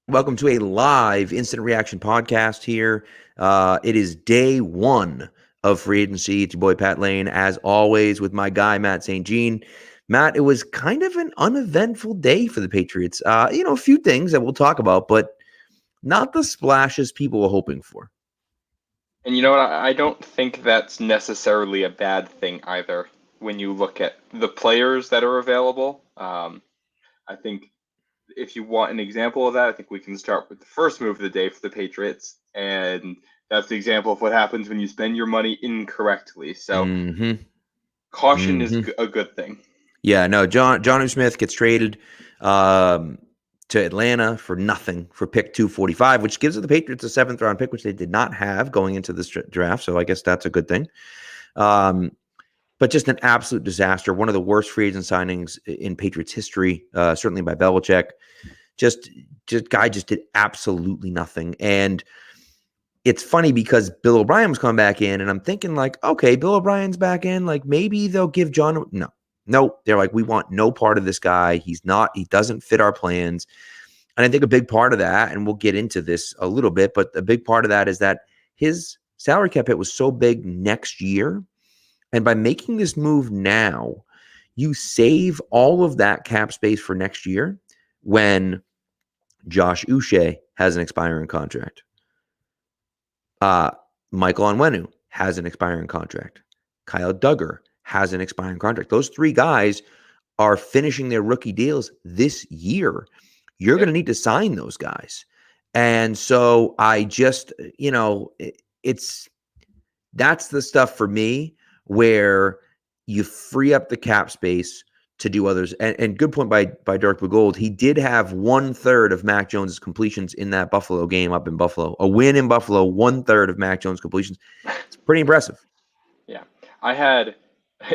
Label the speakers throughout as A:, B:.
A: Welcome to a live instant reaction podcast here. It is day one of free agency. It's your boy Pat Lane, as always, with my guy Matt St. Jean. Matt, it was kind of an uneventful day for the Patriots. A few things that we'll talk about, but not the splashes people were hoping for.
B: And you know what? I don't think that's necessarily a bad thing either when you look at the players that are available. I think if you want an example of that, I think we can start with the first move of the day for the Patriots. And that's the example of what happens when you spend your money incorrectly. So caution is a good thing.
A: Yeah, no, Jonnu Smith gets traded to Atlanta for nothing for pick 245, which gives the Patriots a 7th round pick, which they did not have going into this draft. So I guess that's a good thing. But just an absolute disaster. One of the worst free agent signings in Patriots history, certainly by Belichick. Guy just did absolutely nothing. And it's funny because Bill O'Brien was coming back in, and I'm thinking like, okay, Bill O'Brien's back in. Like maybe they'll give John. No, they're like, we want no part of this guy. He doesn't fit our plans. And I think a big part of that, and we'll get into this a little bit, but a big part of that is that his salary cap hit was so big next year. And by making this move now, you save all of that cap space for next year when Josh Uche has an expiring contract. Michael Onwenu has an expiring contract. Kyle Duggar has an expiring contract. Those three guys are finishing their rookie deals this year. You're going to need to sign those guys. And so I just, that's the stuff for me where you free up the cap space to do others. And good point by Dirk Begold. He did have 1/3 of Mac Jones's completions in that Buffalo game up in Buffalo. A win in Buffalo, 1/3 of Mac Jones' completions. It's pretty impressive.
B: Yeah. I had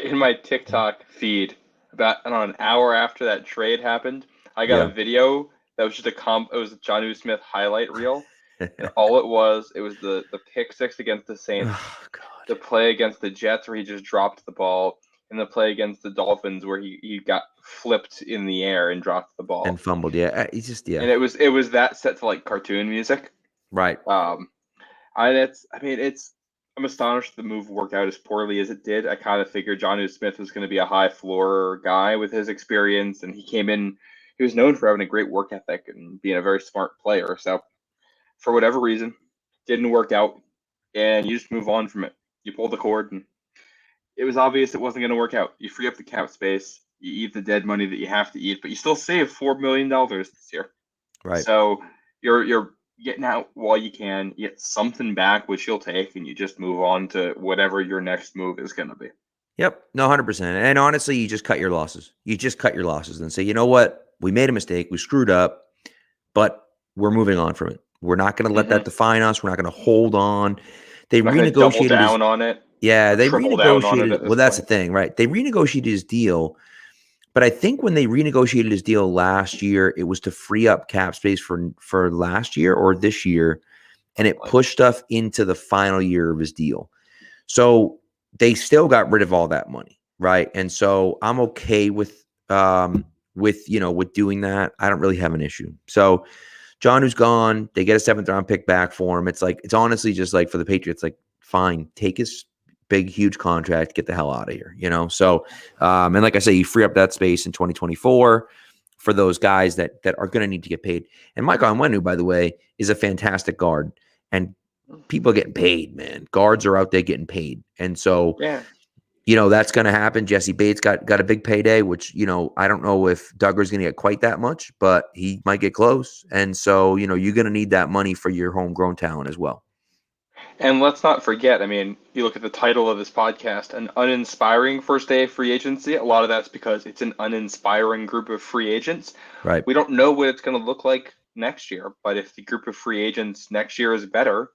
B: in my TikTok feed about an hour after that trade happened, I got a video that was just it was a Jonnu Smith highlight reel. And all it was the pick six against the Saints, the play against the Jets where he just dropped the ball, and the play against the Dolphins where he got flipped in the air and dropped the ball
A: and fumbled. Yeah, he's just
B: And it was that set to like cartoon music,
A: right?
B: I'm astonished the move worked out as poorly as it did. I kind of figured Jonnu Smith was going to be a high floor guy with his experience, and he came in. He was known for having a great work ethic and being a very smart player. So, for whatever reason, didn't work out, and you just move on from it. You pull the cord, and it was obvious it wasn't going to work out. You free up the cap space, you eat the dead money that you have to eat, but you still save $4 million this year.
A: Right.
B: So you're getting out while you can, you get something back, which you'll take, and you just move on to whatever your next move is going to be.
A: Yep. No, 100%. And honestly, you just cut your losses. You just cut your losses and say, you know what? We made a mistake. We screwed up, but we're moving on from it. We're not going to let that define us. We're not going to hold on. They renegotiated
B: double down on it.
A: Yeah, they renegotiated. Well, that's the thing, right? They renegotiated his deal. But I think when they renegotiated his deal last year, it was to free up cap space for last year or this year, and it pushed stuff into the final year of his deal. So they still got rid of all that money, right? And so I'm okay with doing that. I don't really have an issue. So Jonnu's gone. They get a 7th round pick back for him. It's honestly just like for the Patriots, like fine, take his big, huge contract, get the hell out of here, So, and like I say, you free up that space in 2024 for those guys that are going to need to get paid. And Mike Onwenu, by the way, is a fantastic guard, and people are getting paid, man. Guards are out there getting paid. And so, that's going to happen. Jesse Bates got a big payday, which, I don't know if Duggar's going to get quite that much, but he might get close. And so, you're going to need that money for your homegrown talent as well.
B: And let's not forget, you look at the title of this podcast, an uninspiring first day of free agency. A lot of that's because it's an uninspiring group of free agents.
A: Right.
B: We don't know what it's going to look like next year, but if the group of free agents next year is better,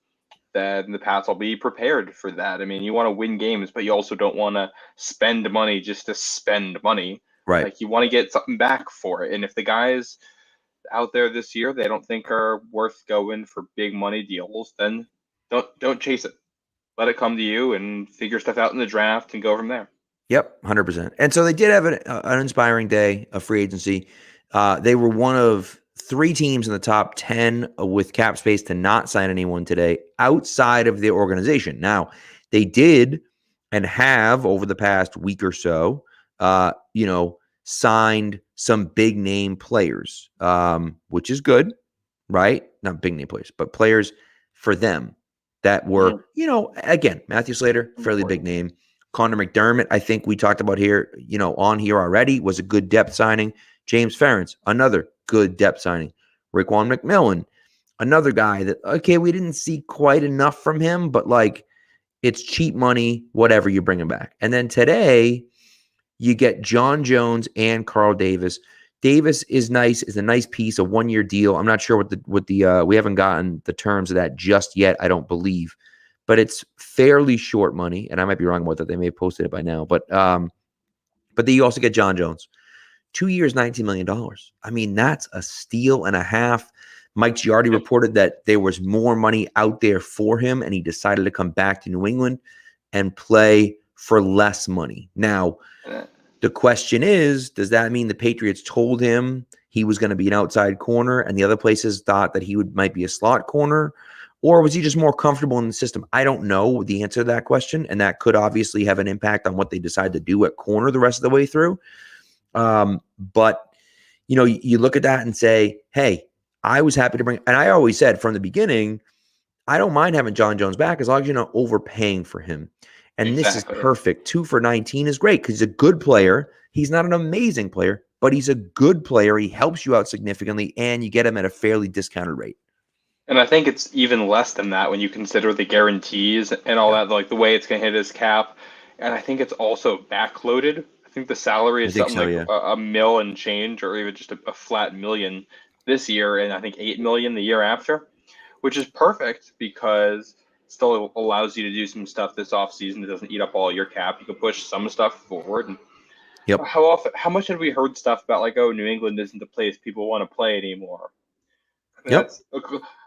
B: then the Pats will be prepared for that. You want to win games, but you also don't want to spend money just to spend money.
A: Right.
B: Like you want to get something back for it. And if the guys out there this year they don't think are worth going for big money deals, then don't chase it. Let it come to you and figure stuff out in the draft and go from there.
A: Yep, 100%. And so they did have an inspiring day of free agency. They were one of 3 teams in the top 10 with cap space to not sign anyone today outside of their organization. Now, they did and have over the past week or so, signed some big name players, which is good, right? Not big name players, but players for them that were, again, Matthew Slater, fairly big name. Connor McDermott, I think we talked about here, on here already, was a good depth signing. James Ferentz, another good depth signing. Raekwon McMillan, another guy that, okay, we didn't see quite enough from him, but like it's cheap money, whatever, you bring him back. And then today you get John Jones and Carl Davis. Davis is nice, is a nice piece, a 1-year deal. I'm not sure what the we haven't gotten the terms of that just yet, I don't believe. But it's fairly short money, and I might be wrong about that. They may have posted it by now. But then you also get John Jones. 2 years, $19 million. I mean, that's a steal and a half. Mike Giardi reported that there was more money out there for him, and he decided to come back to New England and play for less money. Now, the question is, does that mean the Patriots told him he was going to be an outside corner and the other places thought that he might be a slot corner? Or was he just more comfortable in the system? I don't know the answer to that question, and that could obviously have an impact on what they decide to do at corner the rest of the way through. But, you look at that and say, hey, I was happy to bring, and I always said from the beginning, I don't mind having John Jones back as long as you're not overpaying for him. And Exactly. This is perfect. 2 for $19 is great because he's a good player. He's not an amazing player, but he's a good player. He helps you out significantly, and you get him at a fairly discounted rate.
B: And I think it's even less than that when you consider the guarantees and all that, like the way it's going to hit his cap. And I think it's also backloaded. I think the salary is something like a mil and change, or even just a flat million this year, and I think 8 million the year after, which is perfect because it still allows you to do some stuff this offseason that doesn't eat up all your cap. You can push some stuff forward. And how much have we heard stuff about like, oh, New England isn't the place people want to play anymore? That's,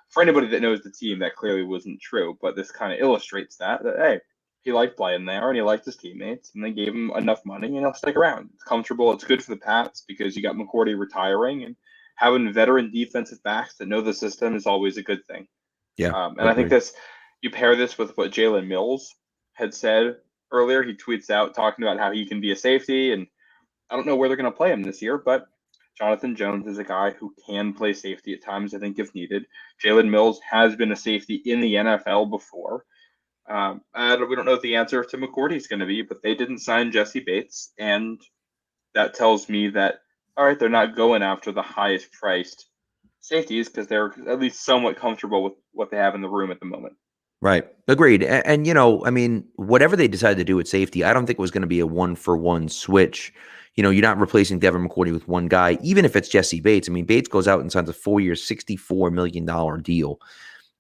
B: for anybody that knows the team, that clearly wasn't true, but this kind of illustrates that hey, he liked playing there and he liked his teammates, and they gave him enough money and he'll stick around. It's comfortable. It's good for the Pats because you got McCourty retiring, and having veteran defensive backs that know the system is always a good thing. And I think you pair this with what Jalen Mills had said earlier. He tweets out talking about how he can be a safety, and I don't know where they're going to play him this year, but Jonathan Jones is a guy who can play safety at times, I think, if needed. Jalen Mills has been a safety in the NFL before. We don't know what the answer to McCourty is going to be, but they didn't sign Jesse Bates, and that tells me that, all right, they're not going after the highest priced safeties because they're at least somewhat comfortable with what they have in the room at the moment.
A: Right. Agreed. And I mean, whatever they decided to do at safety, I don't think it was going to be a 1-for-1 switch. You're not replacing Devin McCourty with one guy, even if it's Jesse Bates. I mean, Bates goes out and signs a 4-year, $64 million deal,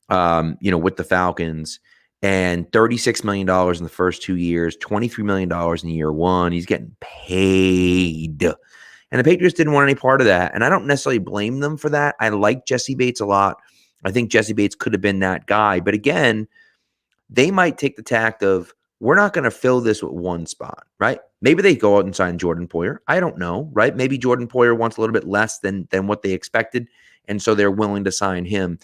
A: with the Falcons, and $36 million in the first 2 years, $23 million in year 1. He's getting paid. And the Patriots didn't want any part of that. And I don't necessarily blame them for that. I like Jesse Bates a lot. I think Jesse Bates could have been that guy. But again, they might take the tact of, we're not going to fill this with one spot, right? Maybe they go out and sign Jordan Poyer. I don't know, right? Maybe Jordan Poyer wants a little bit less than what they expected, and so they're willing to sign him.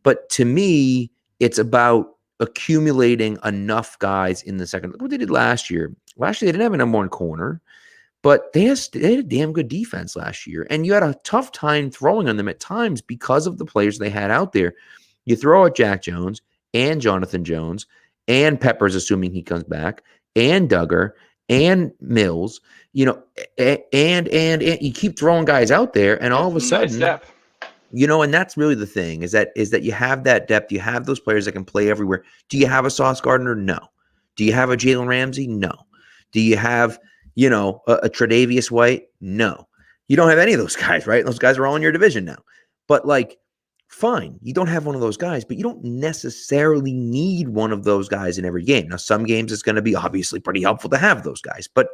A: But to me, it's about accumulating enough guys in the second. Look what they did last year. Last year, they didn't have a number 1 corner, but they had a damn good defense last year. And you had a tough time throwing on them at times because of the players they had out there. You throw out Jack Jones and Jonathan Jones and Peppers, assuming he comes back, and Duggar and Mills, and you keep throwing guys out there, and all of a sudden, and that's really the thing is that you have that depth, you have those players that can play everywhere. Do you have a Sauce Gardner? No. Do you have a Jalen Ramsey? No. Do you have, a Tre'Davious White? No. You don't have any of those guys, right? Those guys are all in your division now. But fine, you don't have one of those guys, but you don't necessarily need one of those guys in every game. Now, some games it's going to be obviously pretty helpful to have those guys, but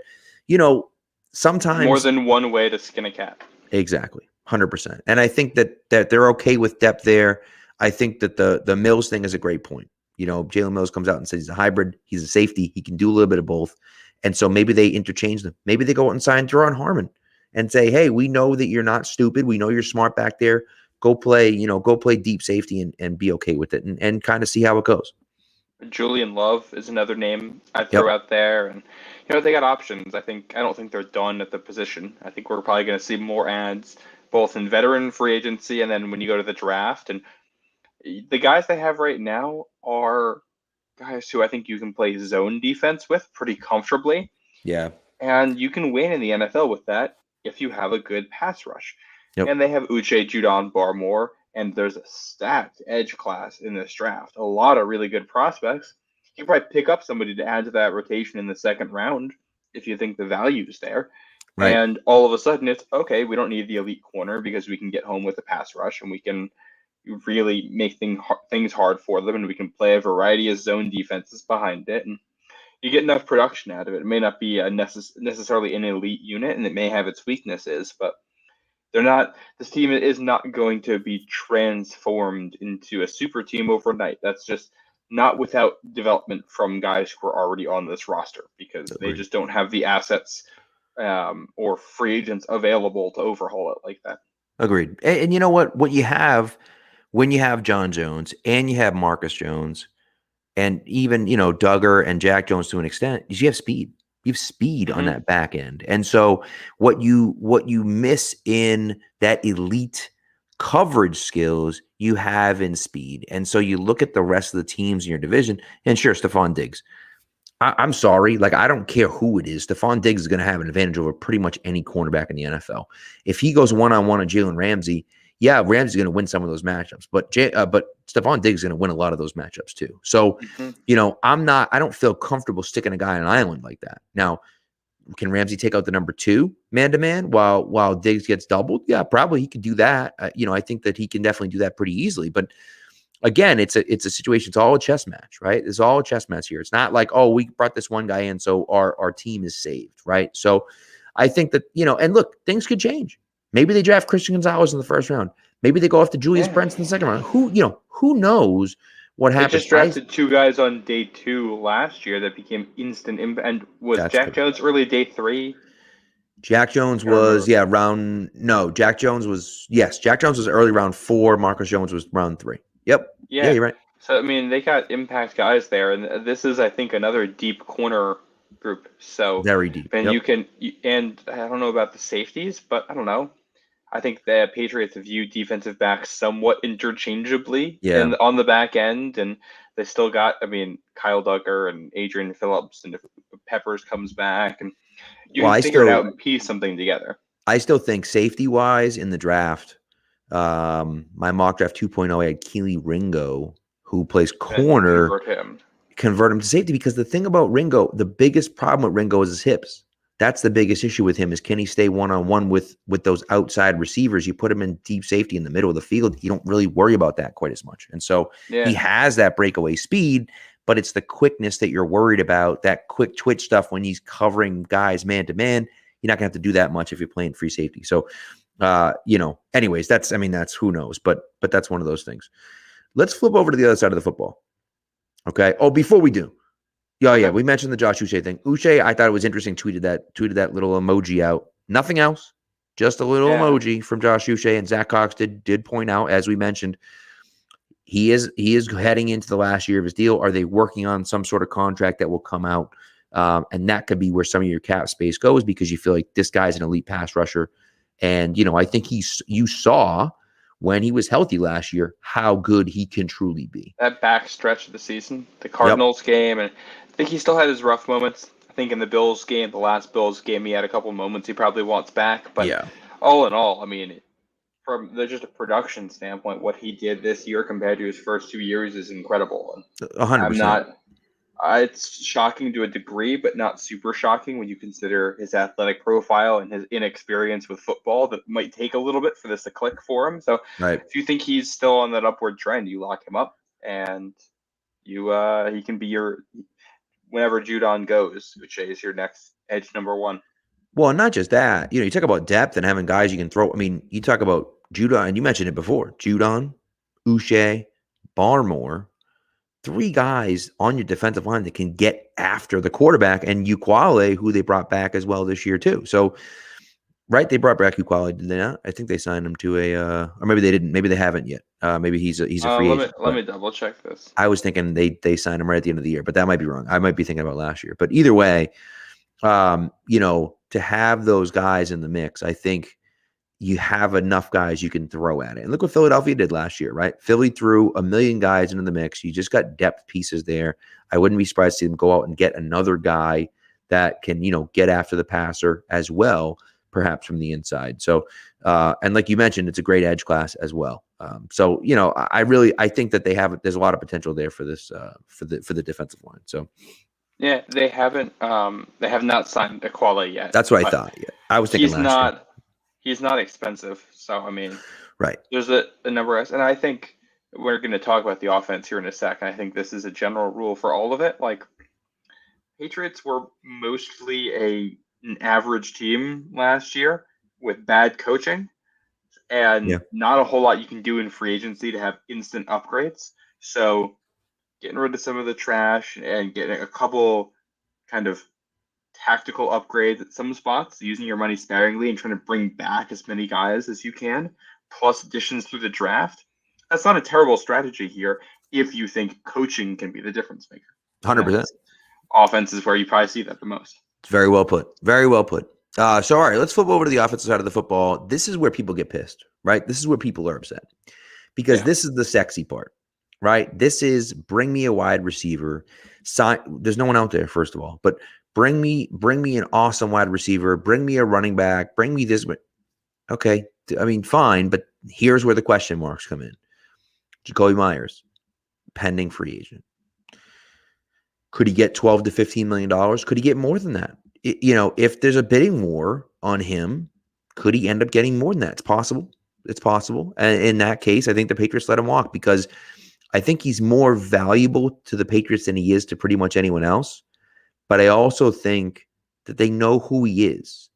A: sometimes
B: more than one way to skin a cat.
A: Exactly, 100%. And I think that they're okay with depth there. I think that the Mills thing is a great point. Jalen Mills comes out and says he's a hybrid. He's a safety. He can do a little bit of both. And so maybe they interchange them. Maybe they go out and sign Teron Harmon and say, hey, we know that you're not stupid. We know you're smart back there. go play deep safety and be okay with it and kind of see how it goes.
B: Julian Love is another name I'd throw
A: Yep.
B: out there, and they got options. I don't think they're done at the position. I think we're probably going to see more ads both in veteran free agency and then when you go to the draft. And the guys they have right now are guys who I think you can play zone defense with pretty comfortably,
A: Yeah.
B: and you can win in the NFL with that if you have a good pass rush.
A: Yep.
B: And they have Uche, Judon, Barmore, and there's a stacked edge class in this draft. A lot of really good prospects. You can probably pick up somebody to add to that rotation in the second round if you think the value's there.
A: Right.
B: And all of a sudden, it's okay. We don't need the elite corner because we can get home with a pass rush and we can really make things hard for them, and we can play a variety of zone defenses behind it. And you get enough production out of it. It may not be necessarily an elite unit, and it may have its weaknesses, but they're not. This team is not going to be transformed into a super team overnight. That's just not without development from guys who are already on this roster because they
A: Agreed.
B: just don't have the assets or free agents available to overhaul it like that.
A: Agreed. And you know what you have when you have John Jones and you have Marcus Jones and even, Duggar and Jack Jones to an extent, is you have speed. You have speed on that back end. And so what you miss in that elite coverage skills, you have in speed. And so you look at the rest of the teams in your division, and sure, Stephon Diggs. I'm sorry. Like, I don't care who it is. Stephon Diggs is going to have an advantage over pretty much any cornerback in the NFL. If he goes one-on-one on Jalen Ramsey, yeah, Ramsey's going to win some of those matchups, but Stephon Diggs is going to win a lot of those matchups too. So, I don't feel comfortable sticking a guy on an island like that. Now, can Ramsey take out the number 2 man-to-man while Diggs gets doubled? Yeah, probably he could do that. I think that he can definitely do that pretty easily, but again, it's a situation. It's all a chess match, right? It's all a chess match here. It's not like, oh, we brought this one guy in, so our team is saved, right? So I think that, and look, things could change. Maybe they draft Christian Gonzalez in the first round. Maybe they go after Julius Brents in the second round. Who knows what
B: They
A: happens?
B: just drafted 2 guys on day 2 last year that became instant impact. And was Jack Jones early day 3?
A: Jack Jones was, Jack Jones was early round 4. Marcus Jones was round 3. Yep. Yeah, you're right.
B: So, they got impact guys there. And this is, I think, another deep corner group. So,
A: very deep.
B: And and I don't know about the safeties, but I don't know. I think the Patriots view defensive backs somewhat interchangeably on the back end. And they still got, Kyle Duggar and Adrian Phillips. And if Peppers comes back, and you can figure it out and piece something together.
A: I still think safety-wise in the draft, my mock draft 2.0, I had Keely Ringo, who plays corner. Convert him to safety, because the thing about Ringo, the biggest problem with Ringo is his hips. That's the biggest issue with him, is can he stay one-on-one with those outside receivers? You put him in deep safety in the middle of the field, you don't really worry about that quite as much. And so he has that breakaway speed, but it's the quickness that you're worried about, that quick twitch stuff when he's covering guys man-to-man. You're not going to have to do that much if you're playing free safety. So, anyways, that's who knows, but that's one of those things. Let's flip over to the other side of the football. Okay. Oh, before we do. Yeah, we mentioned the Josh Uche thing. Uche, I thought it was interesting, tweeted that little emoji out. Nothing else. Just a little emoji from Josh Uche. And Zach Cox did point out, as we mentioned, he is heading into the last year of his deal. Are they working on some sort of contract that will come out? And that could be where some of your cap space goes, because you feel like this guy's an elite pass rusher. And, I think you saw when he was healthy last year how good he can truly be.
B: That back stretch of the season, the Cardinals game, and I think he still had his rough moments. I think in the Bills game, the last Bills game, he had a couple moments he probably wants back. But all in all, from just a production standpoint, what he did this year compared to his first 2 years is incredible.
A: 100%.
B: It's shocking to a degree, but not super shocking when you consider his athletic profile and his inexperience with football. That might take a little bit for this to click for him. So if you think he's still on that upward trend, you lock him up, and he can be your, whenever Judon goes, which is your next edge number 1.
A: Well, not just that. You talk about depth and having guys you can throw. You talk about Judon, and you mentioned it before. Judon, Uche, Barmore. 3 guys on your defensive line that can get after the quarterback, and Uquale, who they brought back as well this year too. So Right? They brought back Quality, did they not? I think they signed him to a, or maybe they didn't. Maybe they haven't yet. Maybe he's a free
B: Let me
A: agent.
B: let
A: But
B: me double check this.
A: I was thinking they signed him right at the end of the year, but that might be wrong. I might be thinking about last year. But either way, to have those guys in the mix, I think you have enough guys you can throw at it. And look what Philadelphia did last year, right? Philly threw a million guys into the mix. You just got depth pieces there. I wouldn't be surprised to see them go out and get another guy that can, get after the passer as well, perhaps from the inside. So, and like you mentioned, it's a great edge class as well. So, I think that there's a lot of potential there for this, for the defensive line. So,
B: Yeah, they have not signed Aquala yet.
A: that's what I
B: But
A: thought. Yeah. I was thinking
B: he's
A: last year.
B: he's not expensive. So I mean,
A: Right.
B: there's a number of, and I think we're going to talk about the offense here in a second. I think this is a general rule for all of it. Like, Patriots were mostly an average team last year with bad coaching and
A: Yeah.
B: not a whole lot you can do in free agency to have instant upgrades. So getting rid of some of the trash and getting a couple kind of tactical upgrades at some spots, using your money sparingly and trying to bring back as many guys as you can, plus additions through the draft. That's not a terrible strategy here if you think coaching can be the difference maker.
A: 100%.
B: Offense is where you probably see that the most.
A: It's very well put. Very well put. So, all right, let's flip over to the offensive side of the football. This is where people get pissed, right? This is where people are upset because this is the sexy part, right? This is bring me a wide receiver. There's no one out there, first of all, but bring me an awesome wide receiver. Bring me a running back. Bring me this. Okay, I mean, fine, but here's where the question marks come in. Jacoby Myers, pending free agent. Could he get $12 to $15 million? Could he get more than that? If there's a bidding war on him, could he end up getting more than that? It's possible. It's possible. And in that case, I think the Patriots let him walk because I think he's more valuable to the Patriots than he is to pretty much anyone else. But I also think that they know who he is.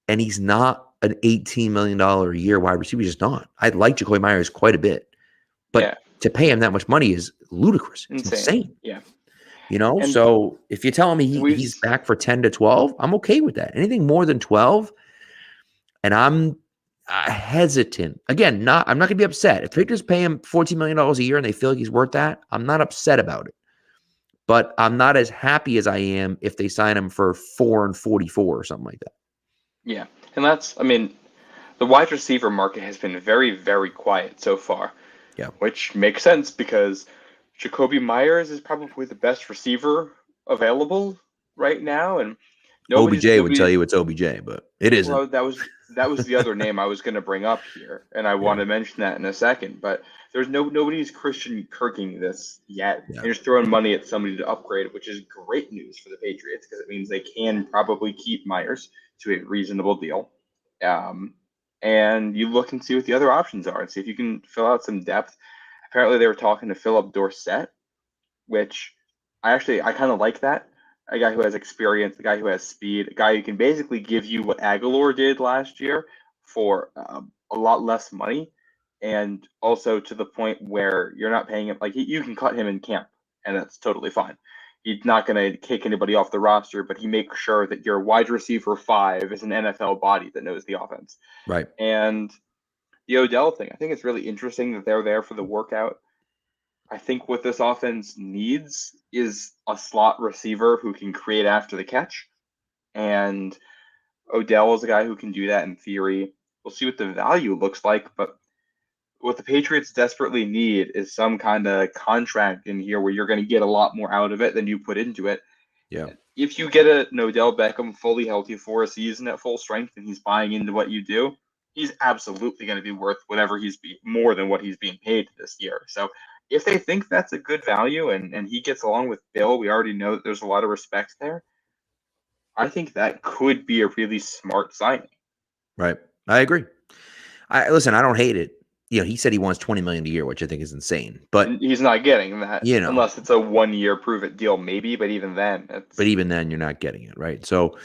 A: And he's not an $18 million a year wide receiver. He's just not. I like Jacoby Myers quite a bit. But to pay him that much money is ludicrous. It's insane.
B: Yeah.
A: So if you're telling me he's back for 10 to 12, I'm okay with that. Anything more than 12, and I'm hesitant. Again, I'm not going to be upset. If Patriots pay him $14 million a year and they feel like he's worth that, I'm not upset about it. But I'm not as happy as I am if they sign him for 4 and 44 or something like that.
B: Yeah. And the wide receiver market has been very, very quiet so far.
A: Yeah.
B: Which makes sense because Jacoby Myers is probably the best receiver available right now, and
A: OBJ would tell you it's OBJ, but it isn't.
B: Well, that was the other name I was going to bring up here, and I want to mention that in a second. But there's nobody's Christian Kirking this yet.
A: Yeah.
B: They're just throwing money at somebody to upgrade, which is great news for the Patriots because it means they can probably keep Myers to a reasonable deal. And you look and see what the other options are and see if you can fill out some depth. Apparently, they were talking to Philip Dorsett, which I kind of like that. A guy who has experience, a guy who has speed, a guy who can basically give you what Aguilar did last year for a lot less money, and also to the point where you're not paying him. Like, you can cut him in camp, and that's totally fine. He's not going to kick anybody off the roster, but he makes sure that your wide receiver 5 is an NFL body that knows the offense.
A: Right.
B: And the Odell thing, I think it's really interesting that they're there for the workout. I think what this offense needs is a slot receiver who can create after the catch. And Odell is a guy who can do that in theory. We'll see what the value looks like, but what the Patriots desperately need is some kind of contract in here where you're going to get a lot more out of it than you put into it.
A: Yeah.
B: If you get an Odell Beckham fully healthy for a season at full strength and he's buying into what you do, he's absolutely going to be worth whatever more than what he's being paid this year. So if they think that's a good value and he gets along with Bill, we already know that there's a lot of respect there. I think that could be a really smart signing.
A: Right. I agree. Listen, I don't hate it. He said he wants $20 million a year, which I think is insane. But
B: he's not getting that, unless it's a 1-year prove it deal, maybe. But even then,
A: you're not getting it, right? So,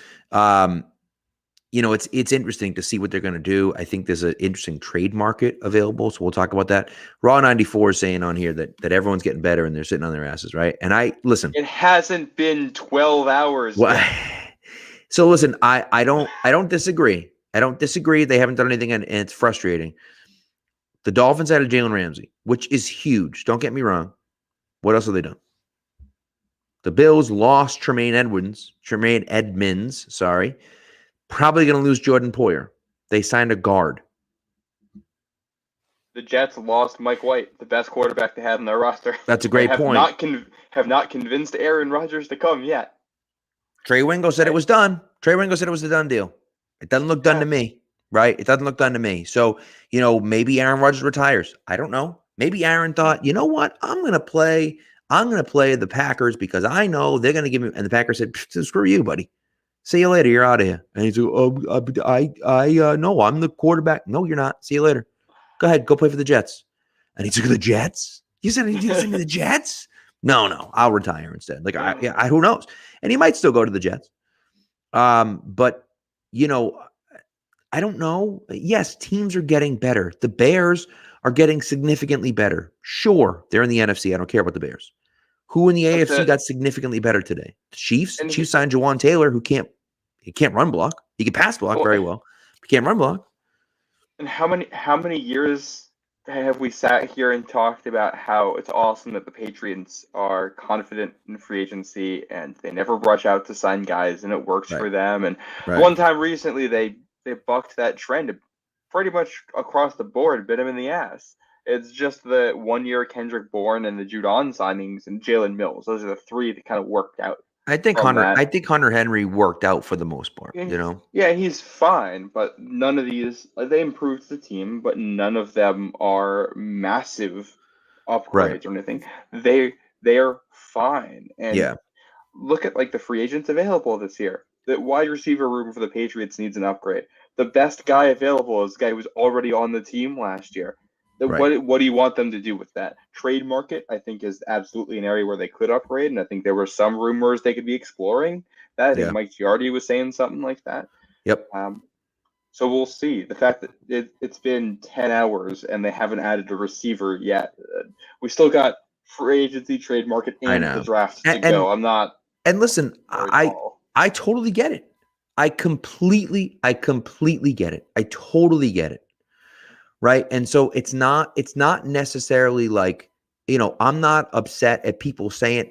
A: it's interesting to see what they're going to do. I think there's an interesting trade market available, so we'll talk about that. Raw 94 is saying on here that everyone's getting better and they're sitting on their asses, right? And
B: it hasn't been 12 hours.
A: Well, so listen, I don't disagree. I don't disagree. They haven't done anything, and it's frustrating. The Dolphins added Jalen Ramsey, which is huge. Don't get me wrong. What else have they done? The Bills lost Tremaine Edmonds, sorry. Probably going to lose Jordan Poyer. They signed a guard.
B: The Jets lost Mike White, the best quarterback they had in their roster.
A: That's a great point.
B: Have not convinced Aaron Rodgers to come yet.
A: Trey Wingo said it was done. Trey Wingo said it was a done deal. It doesn't look done to me, right? It doesn't look done to me. So, maybe Aaron Rodgers retires. I don't know. Maybe Aaron thought, you know what? I'm going to play the Packers because I know they're going to give me. And the Packers said, screw you, buddy. See you later. You're out of here. And he's like, no, I'm the quarterback. No, you're not. See you later. Go ahead. Go play for the Jets. And he took the Jets. You said he didn't send me the Jets? No, I'll retire instead. Like, who knows? And he might still go to the Jets. But, I don't know. Yes, teams are getting better. The Bears are getting significantly better. Sure, they're in the NFC. I don't care about the Bears. Who in the AFC got significantly better today? The Chiefs. The Chiefs signed Jawan Taylor, who can't run block. He can pass block very well. He can't run block.
B: And how many years have we sat here and talked about how it's awesome that the Patriots are confident in free agency and they never rush out to sign guys and it works for them. And one time recently they bucked that trend pretty much across the board, bit him in the ass. It's just the 1 year Kendrick Bourne and the Judon signings and Jalen Mills. Those are the three that kind of worked out.
A: I think Hunter Henry worked out for the most part,
B: Yeah, he's fine, but none of these they improved the team, but none of them are massive upgrades or anything. They are fine. And look at the free agents available this year. The wide receiver room for the Patriots needs an upgrade. The best guy available is the guy who was already on the team last year. What do you want them to do with that? Trade market, I think, is absolutely an area where they could upgrade, and I think there were some rumors they could be exploring that. I think Mike Giardi was saying something like that.
A: Yep.
B: So we'll see. The fact that it's been 10 hours and they haven't added a receiver yet. We still got free agency, trade market, and the draft to go. I'm not.
A: And listen, I totally get it. I completely get it. I totally get it. Right. And so it's not necessarily like, I'm not upset at people saying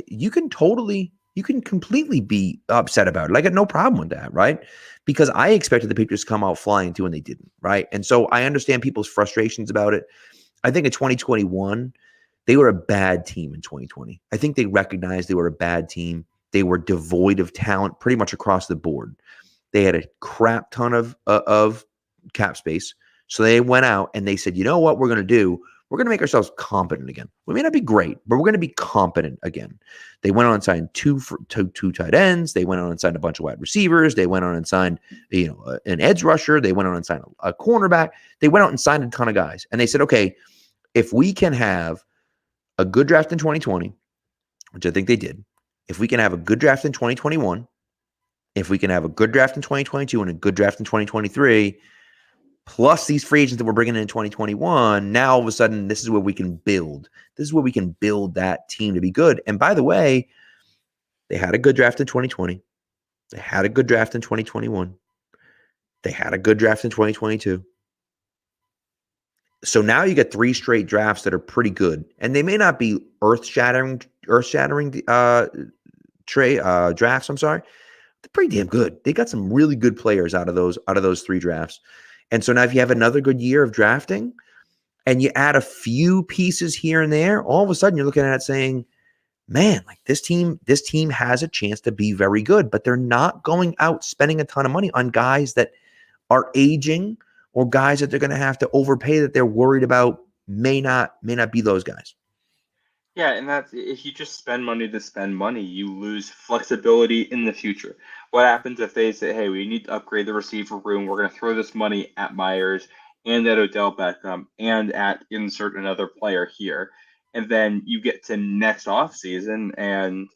A: you can completely be upset about it. I got no problem with that. Right. Because I expected the Patriots to come out flying too, and they didn't. Right. And so I understand people's frustrations about it. I think in 2021, they were a bad team in 2020. I think they recognized they were a bad team. They were devoid of talent pretty much across the board. They had a crap ton of cap space. So they went out and they said, you know what we're going to do? We're going to make ourselves competent again. We may not be great, but we're going to be competent again. They went on and signed two tight ends. They went on and signed a bunch of wide receivers. They went on and signed, an edge rusher. They went on and signed a cornerback. They went out and signed a ton of guys. And they said, okay, if we can have a good draft in 2020, which I think they did, if we can have a good draft in 2021, if we can have a good draft in 2022 and a good draft in 2023, plus these free agents that we're bringing in 2021, now all of a sudden, this is where we can build. This is where we can build that team to be good. And by the way, they had a good draft in 2020. They had a good draft in 2021. They had a good draft in 2022. So now you get 3 straight drafts that are pretty good. And they may not be earth-shattering drafts, I'm sorry. They're pretty damn good. They got some really good players out of those 3 drafts. And so now if you have another good year of drafting and you add a few pieces here and there, all of a sudden you're looking at it saying, man, like this team has a chance to be very good, but they're not going out spending a ton of money on guys that are aging or guys that they're going to have to overpay that they're worried about may not be those guys.
B: Yeah, and that's if you just spend money to spend money, you lose flexibility in the future. What happens if they say, hey, we need to upgrade the receiver room, we're going to throw this money at Myers and at Odell Beckham and at insert another player here. And then you get to next offseason and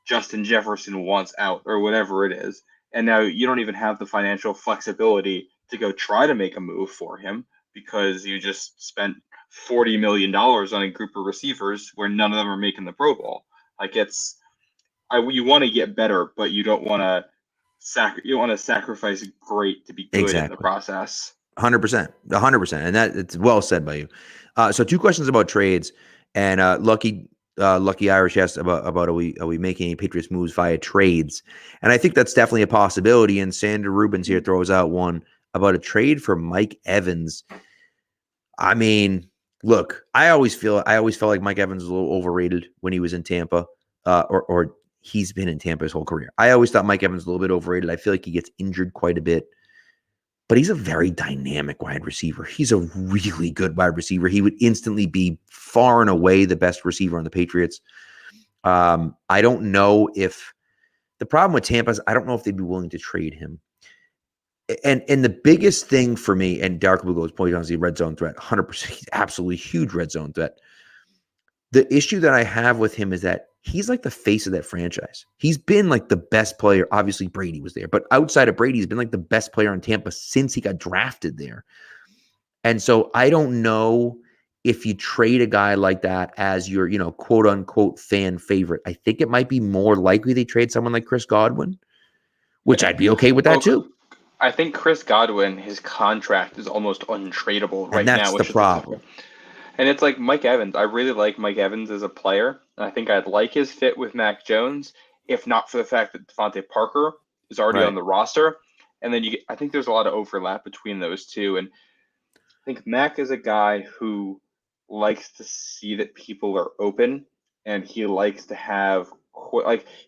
B: Justin Jefferson wants out or whatever it is. And now you don't even have the financial flexibility to go try to make a move for him because you just spent $40 million on a group of receivers where none of them are making the Pro Bowl. You want to get better, but you don't want to you don't want to sacrifice great to be good in the
A: Exactly.
B: process.
A: 100%. 100%. And that it's well said by you. So two questions about trades. And Lucky Irish asked about are we making any Patriots moves via trades? And I think that's definitely a possibility. And Sander Rubens here throws out one about a trade for Mike Evans. I mean, look, I always felt like Mike Evans was a little overrated when he was in Tampa, or he's been in Tampa his whole career. I always thought Mike Evans was a little bit overrated. I feel like he gets injured quite a bit, but he's a very dynamic wide receiver. He's a really good wide receiver. He would instantly be far and away the best receiver on the Patriots. I don't know if the problem with Tampa is I don't know if they'd be willing to trade him. And the biggest thing for me, and Dark Blue goes point on the red zone threat, 100%. He's absolutely huge red zone threat. The issue that I have with him is that he's like the face of that franchise. He's been like the best player. Obviously, Brady was there, but outside of Brady, he's been like the best player in Tampa since he got drafted there. And so I don't know if you trade a guy like that as your, quote unquote fan favorite. I think it might be more likely they trade someone like Chris Godwin, which I'd be okay with that too.
B: I think Chris Godwin, his contract is almost untradeable right now,
A: That's
B: which
A: the
B: is
A: problem.
B: And it's like Mike Evans. I really like Mike Evans as a player. I think I'd like his fit with Mac Jones, if not for the fact that Devontae Parker is already on the roster. And then I think there's a lot of overlap between those two. And I think Mac is a guy who likes to see that people are open, and he likes to have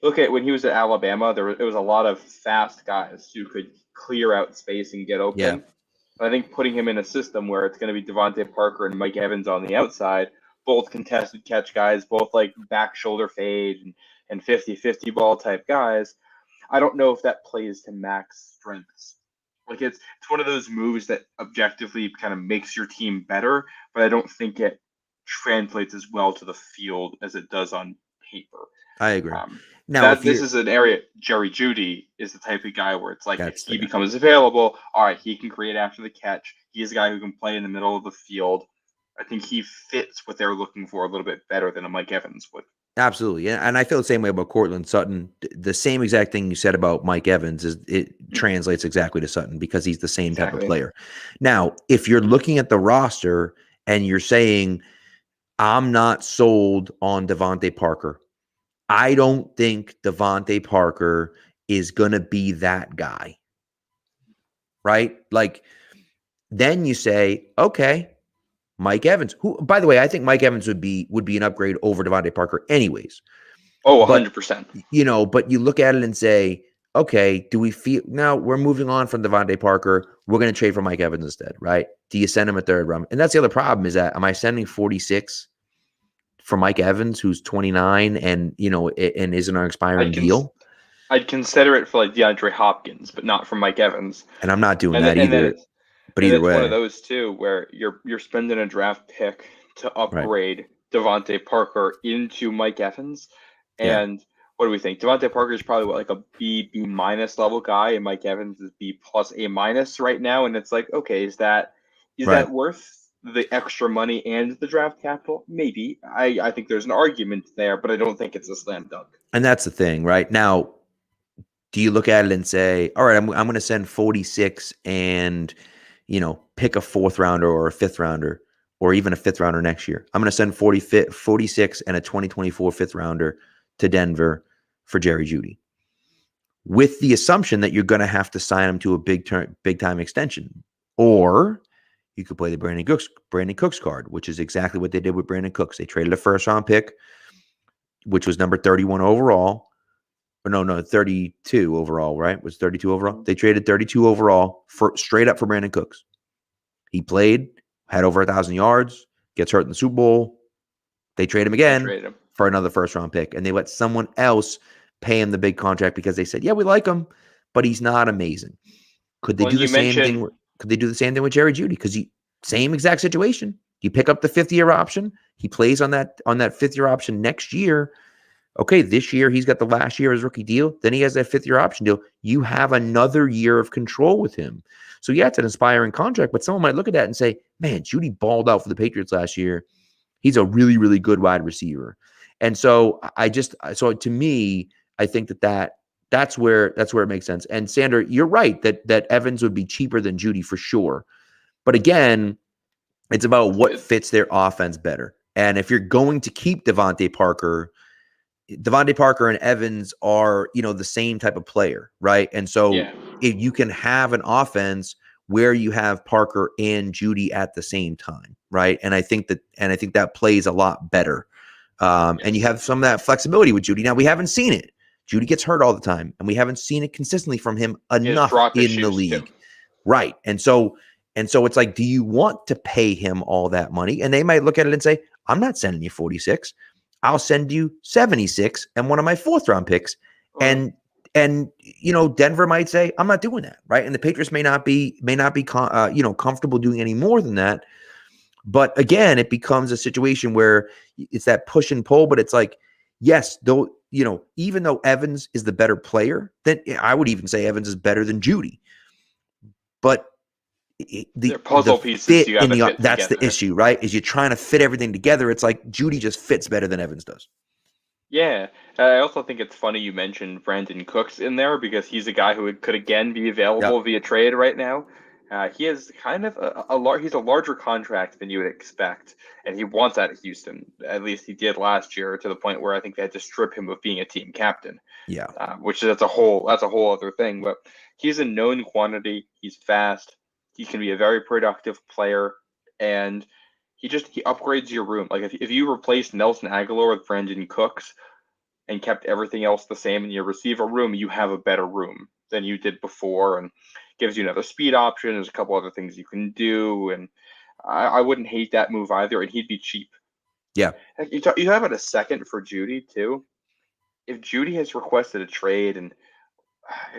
B: look at when he was at Alabama. It was a lot of fast guys who could clear out space and get open.
A: Yeah.
B: I think putting him in a system where it's going to be Devontae Parker and Mike Evans on the outside, both contested catch guys, both like back shoulder fade and 50-50 ball type guys. I don't know if that plays to Mac's strengths. Like it's one of those moves that objectively kind of makes your team better, but I don't think it translates as well to the field as it does on paper.
A: I agree. Now,
B: This is an area. Jerry Jeudy is the type of guy where it's like if he
A: guy.
B: becomes available, all right, he can create after the catch. He's a guy who can play in the middle of the field. I think he fits what they're looking for a little bit better than a Mike Evans would.
A: Absolutely. And I feel the same way about Cortland Sutton. The same exact thing you said about Mike Evans is it translates exactly to Sutton because he's the same type of player. Now, if you're looking at the roster and you're saying, I'm not sold on Devontae Parker, I don't think Devontae Parker is going to be that guy. Right? Like, then you say, okay, Mike Evans, who, by the way, I think Mike Evans would be an upgrade over Devontae Parker anyways.
B: Oh, 100%.
A: But you look at it and say, okay, do we feel now we're moving on from Devontae Parker? We're going to trade for Mike Evans instead, right? Do you send him a third round? And that's the other problem is that am I sending 46 for Mike Evans, who's 29 and is an expiring deal?
B: I'd consider it for like DeAndre Hopkins, but not for Mike Evans.
A: And I'm not doing that either. But either way,
B: one of those too, where you're spending a draft pick to upgrade Devontae Parker into Mike Evans, and what do we think? Devontae Parker is probably like a B minus level guy, and Mike Evans is B plus A minus right now. And it's like, okay, is that worth the extra money and the draft capital? Maybe. I think there's an argument there, but I don't think it's a slam dunk.
A: And that's the thing, right? Now, do you look at it and say, all right, I'm going to send 46 and pick a fourth rounder or a fifth rounder or even a fifth rounder next year. I'm going to send 46 and a 2024 fifth rounder to Denver for Jerry Jeudy with the assumption that you're going to have to sign him to a big time extension. Or you could play the Brandon Cooks card, which is exactly what they did with Brandon Cooks. They traded a first round pick, which was number 31 overall. No, 32 overall, right? It was 32 overall. They traded 32 overall straight up for Brandon Cooks. He played, had over 1,000 yards, gets hurt in the Super Bowl. They trade him again for another first-round pick, and they let someone else pay him the big contract because they said, yeah, we like him, but he's not amazing. Could they do the same thing? Could they do the same thing with Jerry Jeudy? Because same exact situation. You pick up the fifth-year option. He plays on that fifth-year option next year. Okay, this year he's got the last year of his rookie deal. Then he has that fifth-year option deal. You have another year of control with him. So yeah, it's an inspiring contract, but someone might look at that and say, man, Jeudy balled out for the Patriots last year. He's a really, really good wide receiver. And so to me, I think that That's where it makes sense. And Sander, you're right that Evans would be cheaper than Judy for sure. But again, it's about what fits their offense better. And if you're going to keep Devontae Parker and Evans are, the same type of player, right? And so if you can have an offense where you have Parker and Judy at the same time, right? And I think that plays a lot better. And you have some of that flexibility with Judy. Now, we haven't seen it. Judy gets hurt all the time, and we haven't seen it consistently from him enough in the league. Too. Right. And so it's like, do you want to pay him all that money? And they might look at it and say, I'm not sending you 46. I'll send you 76 and one of my 4th round picks. And Denver might say, I'm not doing that. Right. And the Patriots may not be comfortable doing any more than that. But again, it becomes a situation where it's that push and pull, but it's like, yes, though, even though Evans is the better player, then I would even say Evans is better than Judy. But the puzzle pieces you fit that's together. The issue, right? Is you're trying to fit everything together. It's like Judy just fits better than Evans does.
B: Yeah. I also think it's funny you mentioned Brandon Cooks in there because he's a guy who could again be available via trade right now. He has kind of he's a larger contract than you would expect, and he wants out of Houston. At least he did last year, to the point where I think they had to strip him of being a team captain.
A: Yeah.
B: Which that's a whole other thing. But he's a known quantity. He's fast. He can be a very productive player, and he upgrades your room. Like if you replace Nelson Aguilar with Brandon Cooks and kept everything else the same in your receiver room, you have a better room than you did before, and gives you another speed option. There's a couple other things you can do, and I wouldn't hate that move either, and he'd be cheap.
A: Yeah.
B: You talk about a second for Judy too. If Judy has requested a trade, and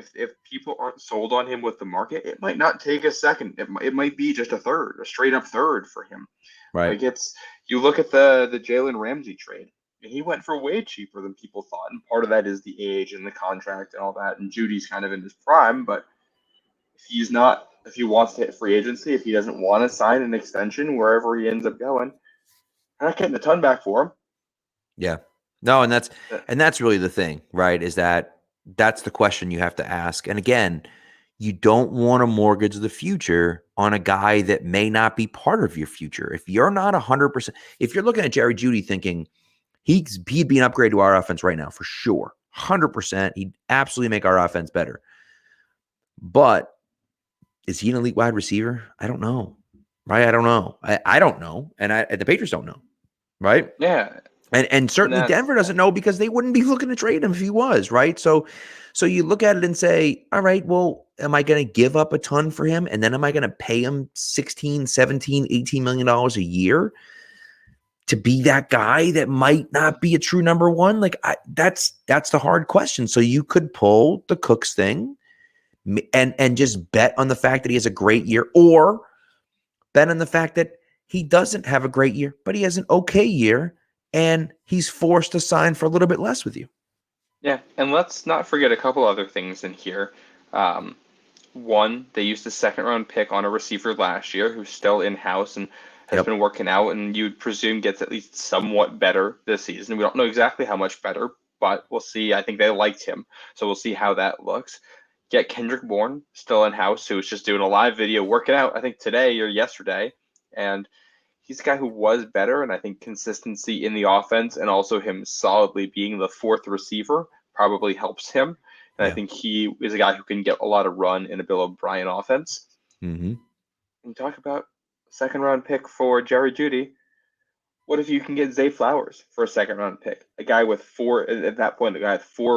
B: if people aren't sold on him with the market, it might not take a second. It might be just a straight up third for him.
A: Right.
B: Like you look at the Jalen Ramsey trade, and he went for way cheaper than people thought. And part of that is the age and the contract and all that. And Judy's kind of in his prime, but if he wants to hit free agency, if he doesn't want to sign an extension wherever he ends up going, they're not getting a ton back for him.
A: Yeah. No, and that's really the thing, right? Is that's the question you have to ask. And again, you don't want to mortgage the future on a guy that may not be part of your future. If you're not 100%, if you're looking at Jerry Jeudy thinking he'd be an upgrade to our offense right now, for sure, 100%, he'd absolutely make our offense better. But is he an elite wide receiver? I don't know, right? I don't know. I don't know, and the Patriots don't know, right?
B: Yeah.
A: And certainly Denver doesn't know, because they wouldn't be looking to trade him if he was, right? So you look at it and say, all right, well, am I going to give up a ton for him? And then am I going to pay him $16, $17, $18 million a year to be that guy that might not be a true number one? Like that's the hard question. So you could pull the Cooks thing and just bet on the fact that he has a great year, or bet on the fact that he doesn't have a great year, but he has an okay year, and he's forced to sign for a little bit less with you.
B: Yeah, and let's not forget a couple other things in here. One, they used a second-round pick on a receiver last year who's still in-house and has been working out, and you'd presume gets at least somewhat better this season. We don't know exactly how much better, but we'll see. I think they liked him, so we'll see how that looks. Get Kendrick Bourne still in-house, who was just doing a live video working out, I think today or yesterday, and he's a guy who was better, and I think consistency in the offense and also him solidly being the 4th receiver probably helps him. And I think he is a guy who can get a lot of run in a Bill O'Brien offense.
A: Mm-hmm.
B: And talk about second-round pick for Jerry Jeudy. What if you can get Zay Flowers for a second-round pick? A guy with 4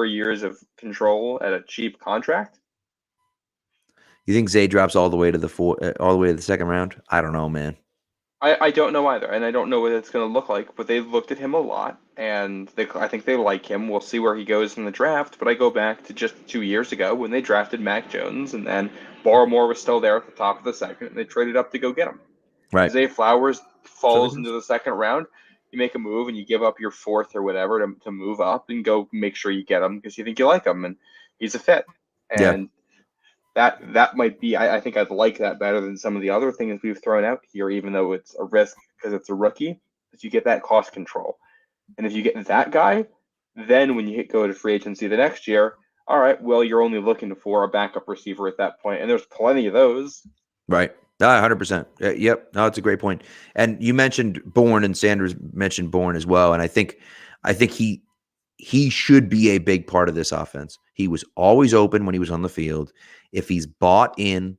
B: years of control at a cheap contract?
A: You think Zay drops all the way to the second round? I don't know, man.
B: I don't know either, and I don't know what it's going to look like, but they looked at him a lot, and I think they like him. We'll see where he goes in the draft, but I go back to just 2 years ago when they drafted Mac Jones, and then Barmore was still there at the top of the second, and they traded up to go get him.
A: Right.
B: Zay Flowers falls into the second round. You make a move, and you give up your 4th or whatever to move up and go make sure you get him because you think you like him, and he's a fit. And that might be, I think I'd like that better than some of the other things we've thrown out here, even though it's a risk because it's a rookie, that you get that cost control. And if you get that guy, then when you go to free agency the next year, all right, well, you're only looking for a backup receiver at that point, and there's plenty of those.
A: Right. 100%. Yep. No, it's a great point. And you mentioned Bourne, and Sanders mentioned Bourne as well. And I think he should be a big part of this offense. He was always open when he was on the field. If he's bought in,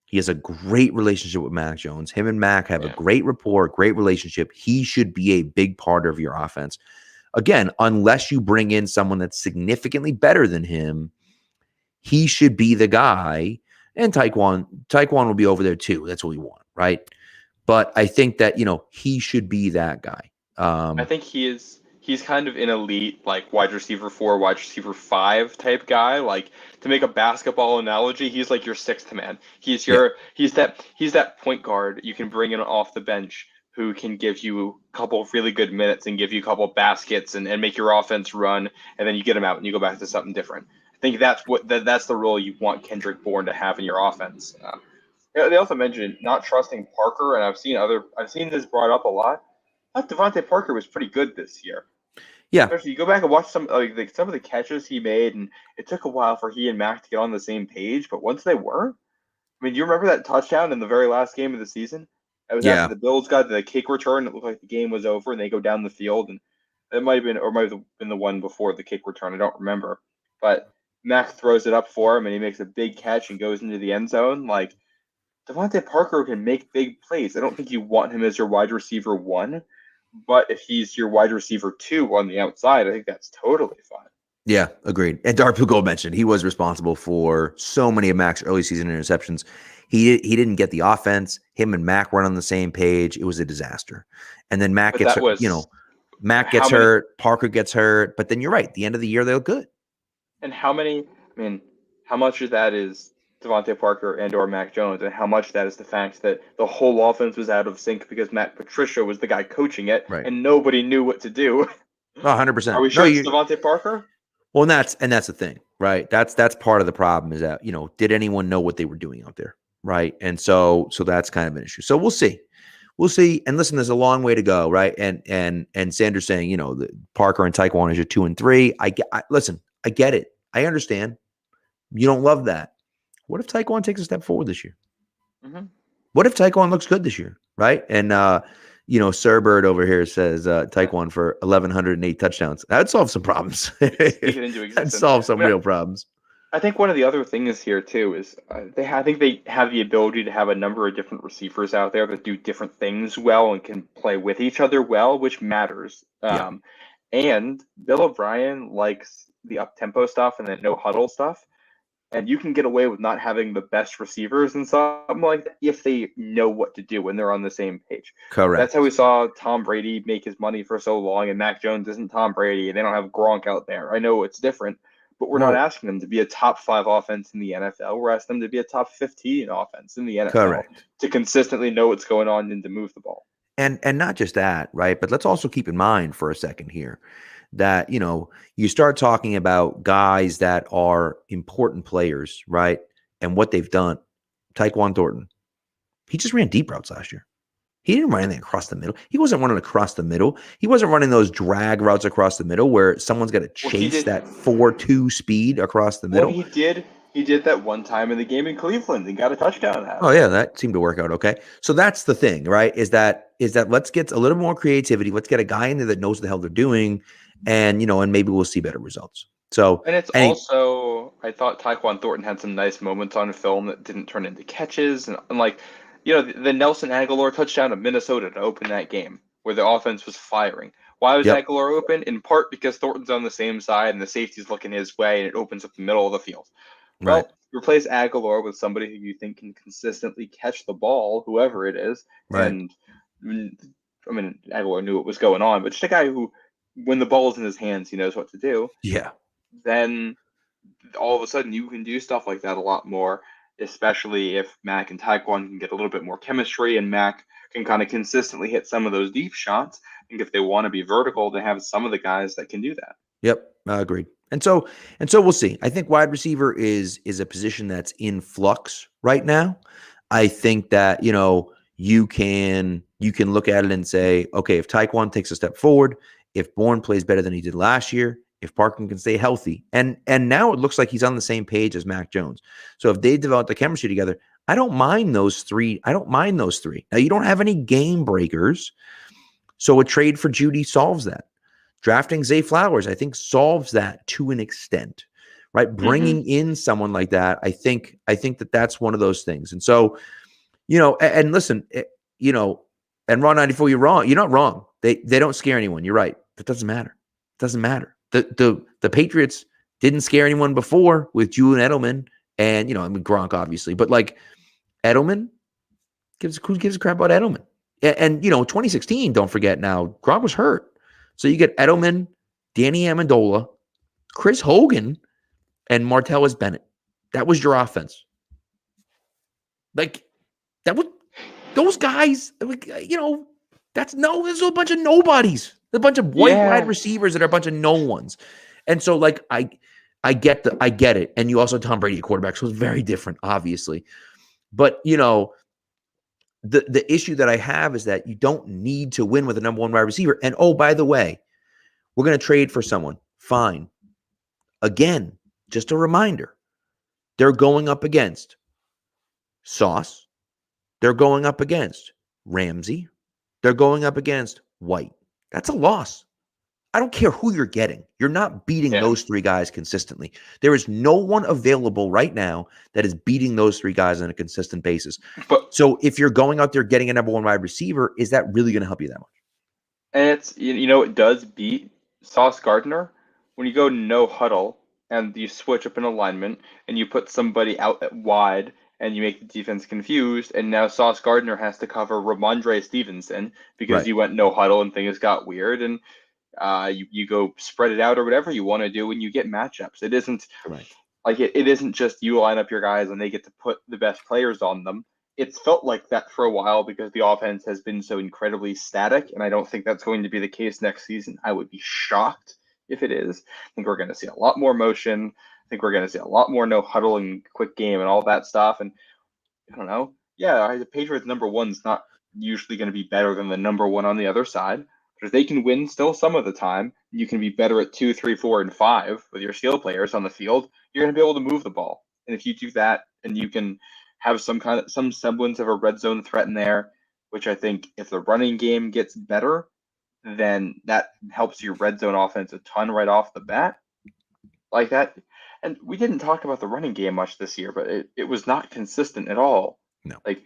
A: he has a great relationship with Mac Jones. Him and Mac have a
B: Yeah.
A: great rapport, great relationship. He should be a big part of your offense. Again, unless you bring in someone that's significantly better than him, he should be the guy. And Taekwon will be over there too. That's what we want, right? But I think that, he should be that guy.
B: I think he's kind of an elite like wide receiver 4, wide receiver 5 type guy. Like to make a basketball analogy, he's like your sixth man.
A: Yeah,
B: He's that point guard you can bring in off the bench who can give you a couple of really good minutes and give you a couple of baskets and make your offense run, and then you get him out and you go back to something different. I think that's the role you want Kendrick Bourne to have in your offense. Yeah, they also mentioned not trusting Parker, and I've seen this brought up a lot. I thought Devontae Parker was pretty good this year.
A: yeah,
B: Especially you go back and watch some some of the catches he made, and it took a while for he and Mac to get on the same page. But once they were, I mean, do you remember that touchdown in the very last game of the season? It was after
A: yeah.
B: the Bills got the kick return. It looked like the game was over, and they go down the field, and it might have been the one before the kick return. I don't remember, but Mac throws it up for him, and he makes a big catch and goes into the end zone. Like Devontae Parker can make big plays. I don't think you want him as your wide receiver 1. But if he's your wide receiver 2 on the outside, I think that's totally fine.
A: Yeah, agreed. And Darp Gold mentioned he was responsible for so many of Mac's early season interceptions. He didn't get the offense. Him and Mac weren't on the same page. It was a disaster. And then Mac
B: But
A: gets
B: that
A: hurt,
B: was
A: Mac
B: how
A: gets
B: many
A: hurt, Parker gets hurt. But then you're right. At the end of the year, they look good.
B: and how many? I mean, how much of that is Devontae Parker and or Mac Jones, and how much of that is the fact that the whole offense was out of sync because Matt Patricia was the guy coaching it,
A: Right.
B: and nobody knew what to do.
A: Oh,
B: Are
A: 100%.
B: we
A: No,
B: sure it's Devontae Parker?
A: well, and that's the thing, right? That's part of the problem is that, did anyone know what they were doing out there? Right. And so that's kind of an issue. So we'll see. We'll see. And listen, there's a long way to go, right? And Sanders saying, the Parker and Taekwon is your 2 and 3. Listen, I get it. I understand. You don't love that. What if Taekwon takes a step forward this year?
B: Mm-hmm.
A: What if Taekwon looks good this year? Right. And Sir Bird over here says Taekwon for 1,108 touchdowns. That'd solve some problems.
B: Speak it into
A: That'd
B: existence.
A: solve some real problems.
B: I think one of the other things here too is I think they have the ability to have a number of different receivers out there that do different things well and can play with each other well, which matters.
A: Yeah.
B: And Bill O'Brien likes the up tempo stuff and the no huddle stuff, and you can get away with not having the best receivers and something like that if they know what to do when they're on the same page.
A: Correct.
B: That's how we saw Tom Brady make his money for so long, and Mac Jones isn't Tom Brady, and they don't have Gronk out there. I know it's different. But we're not asking them to be a top 5 offense in the NFL. We're asking them to be a top 15 offense in the NFL.
A: Correct.
B: To consistently know what's going on and to move the ball.
A: And not just that, right? But let's also keep in mind for a second here that, you start talking about guys that are important players, right? And what they've done. Tyquan Thornton, he just ran deep routes last year. He didn't run anything across the middle. He wasn't running across the middle. He wasn't running those drag routes across the middle where someone's got to chase that 4.2 speed across the middle.
B: Well, he did that one time in the game in Cleveland and got a touchdown out.
A: Oh yeah, that seemed to work out okay. So that's the thing, right? Is that let's get a little more creativity. Let's get a guy in there that knows what the hell they're doing, and and maybe we'll see better results. So
B: and it's also I thought Tyquan Thornton had some nice moments on film that didn't turn into catches and like. The Nelson Aguilar touchdown of Minnesota to open that game where the offense was firing. Why was Aguilar open? In part because Thornton's on the same side and the safety's looking his way and it opens up the middle of the field.
A: Right.
B: Well, replace Aguilar with somebody who you think can consistently catch the ball, whoever it is.
A: Right.
B: And, I mean, Aguilar knew what was going on, but just a guy who, when the ball is in his hands, he knows what to do.
A: Yeah.
B: Then all of a sudden you can do stuff like that a lot more. Especially if Mac and Taekwon can get a little bit more chemistry and Mac can kind of consistently hit some of those deep shots. I think if they want to be vertical, they have some of the guys that can do that.
A: Yep, agreed. And so we'll see. I think wide receiver is a position that's in flux right now. I think that, you can look at it and say, okay, if Taekwon takes a step forward, if Bourne plays better than he did last year, if Parker can stay healthy. And now it looks like he's on the same page as Mac Jones. So if they develop the chemistry together, I don't mind those three. Now, you don't have any game breakers. So a trade for Judy solves that. Drafting Zay Flowers, I think, solves that to an extent, right? Bringing in someone like that, I think that's one of those things. And so, and listen, and Raw 94, you're wrong. You're not wrong. They don't scare anyone. You're right. That doesn't matter. It doesn't matter. The Patriots didn't scare anyone before with Julian Edelman and, Gronk, obviously. But, like, Edelman, who gives a crap about Edelman? And 2016, don't forget now, Gronk was hurt. So you get Edelman, Danny Amendola, Chris Hogan, and Martellus Bennett. That was your offense. Like, that was those guys, there's a bunch of nobodies. A bunch of white wide receivers that are a bunch of no ones. And so, like, I get it. And you also Tom Brady at quarterback, so it's very different, obviously. But, the issue that I have is that you don't need to win with a number one wide receiver. And, oh, by the way, we're going to trade for someone. Fine. Again, just a reminder, they're going up against Sauce. They're going up against Ramsey. They're going up against White. That's a loss. I don't care who you're getting. You're not beating those three guys consistently. There is no one available right now that is beating those three guys on a consistent basis. So if you're going out there getting a number one wide receiver, is that really going to help you that much?
B: And it's, it does beat Sauce Gardner when you go no huddle and you switch up an alignment and you put somebody out at wide and you make the defense confused, and now Sauce Gardner has to cover Ramondre Stevenson because you went no huddle and things got weird, and you go spread it out or whatever you want to do when you get matchups. It isn't like it isn't just you line up your guys and they get to put the best players on them. It's felt like that for a while because the offense has been so incredibly static, and I don't think that's going to be the case next season. I would be shocked if it is. I think we're going to see a lot more motion. I think we're going to see a lot more no huddle and quick game and all that stuff. And I don't know. Yeah, the Patriots number one's not usually going to be better than the number one on the other side. But if they can win still some of the time, you can be better at 2, 3, 4, and 5 with your skill players on the field. You're going to be able to move the ball. And if you do that, and you can have some semblance of a red zone threat in there, which I think if the running game gets better, then that helps your red zone offense a ton right off the bat. Like that. And we didn't talk about the running game much this year, but it was not consistent at all.
A: No.
B: Like,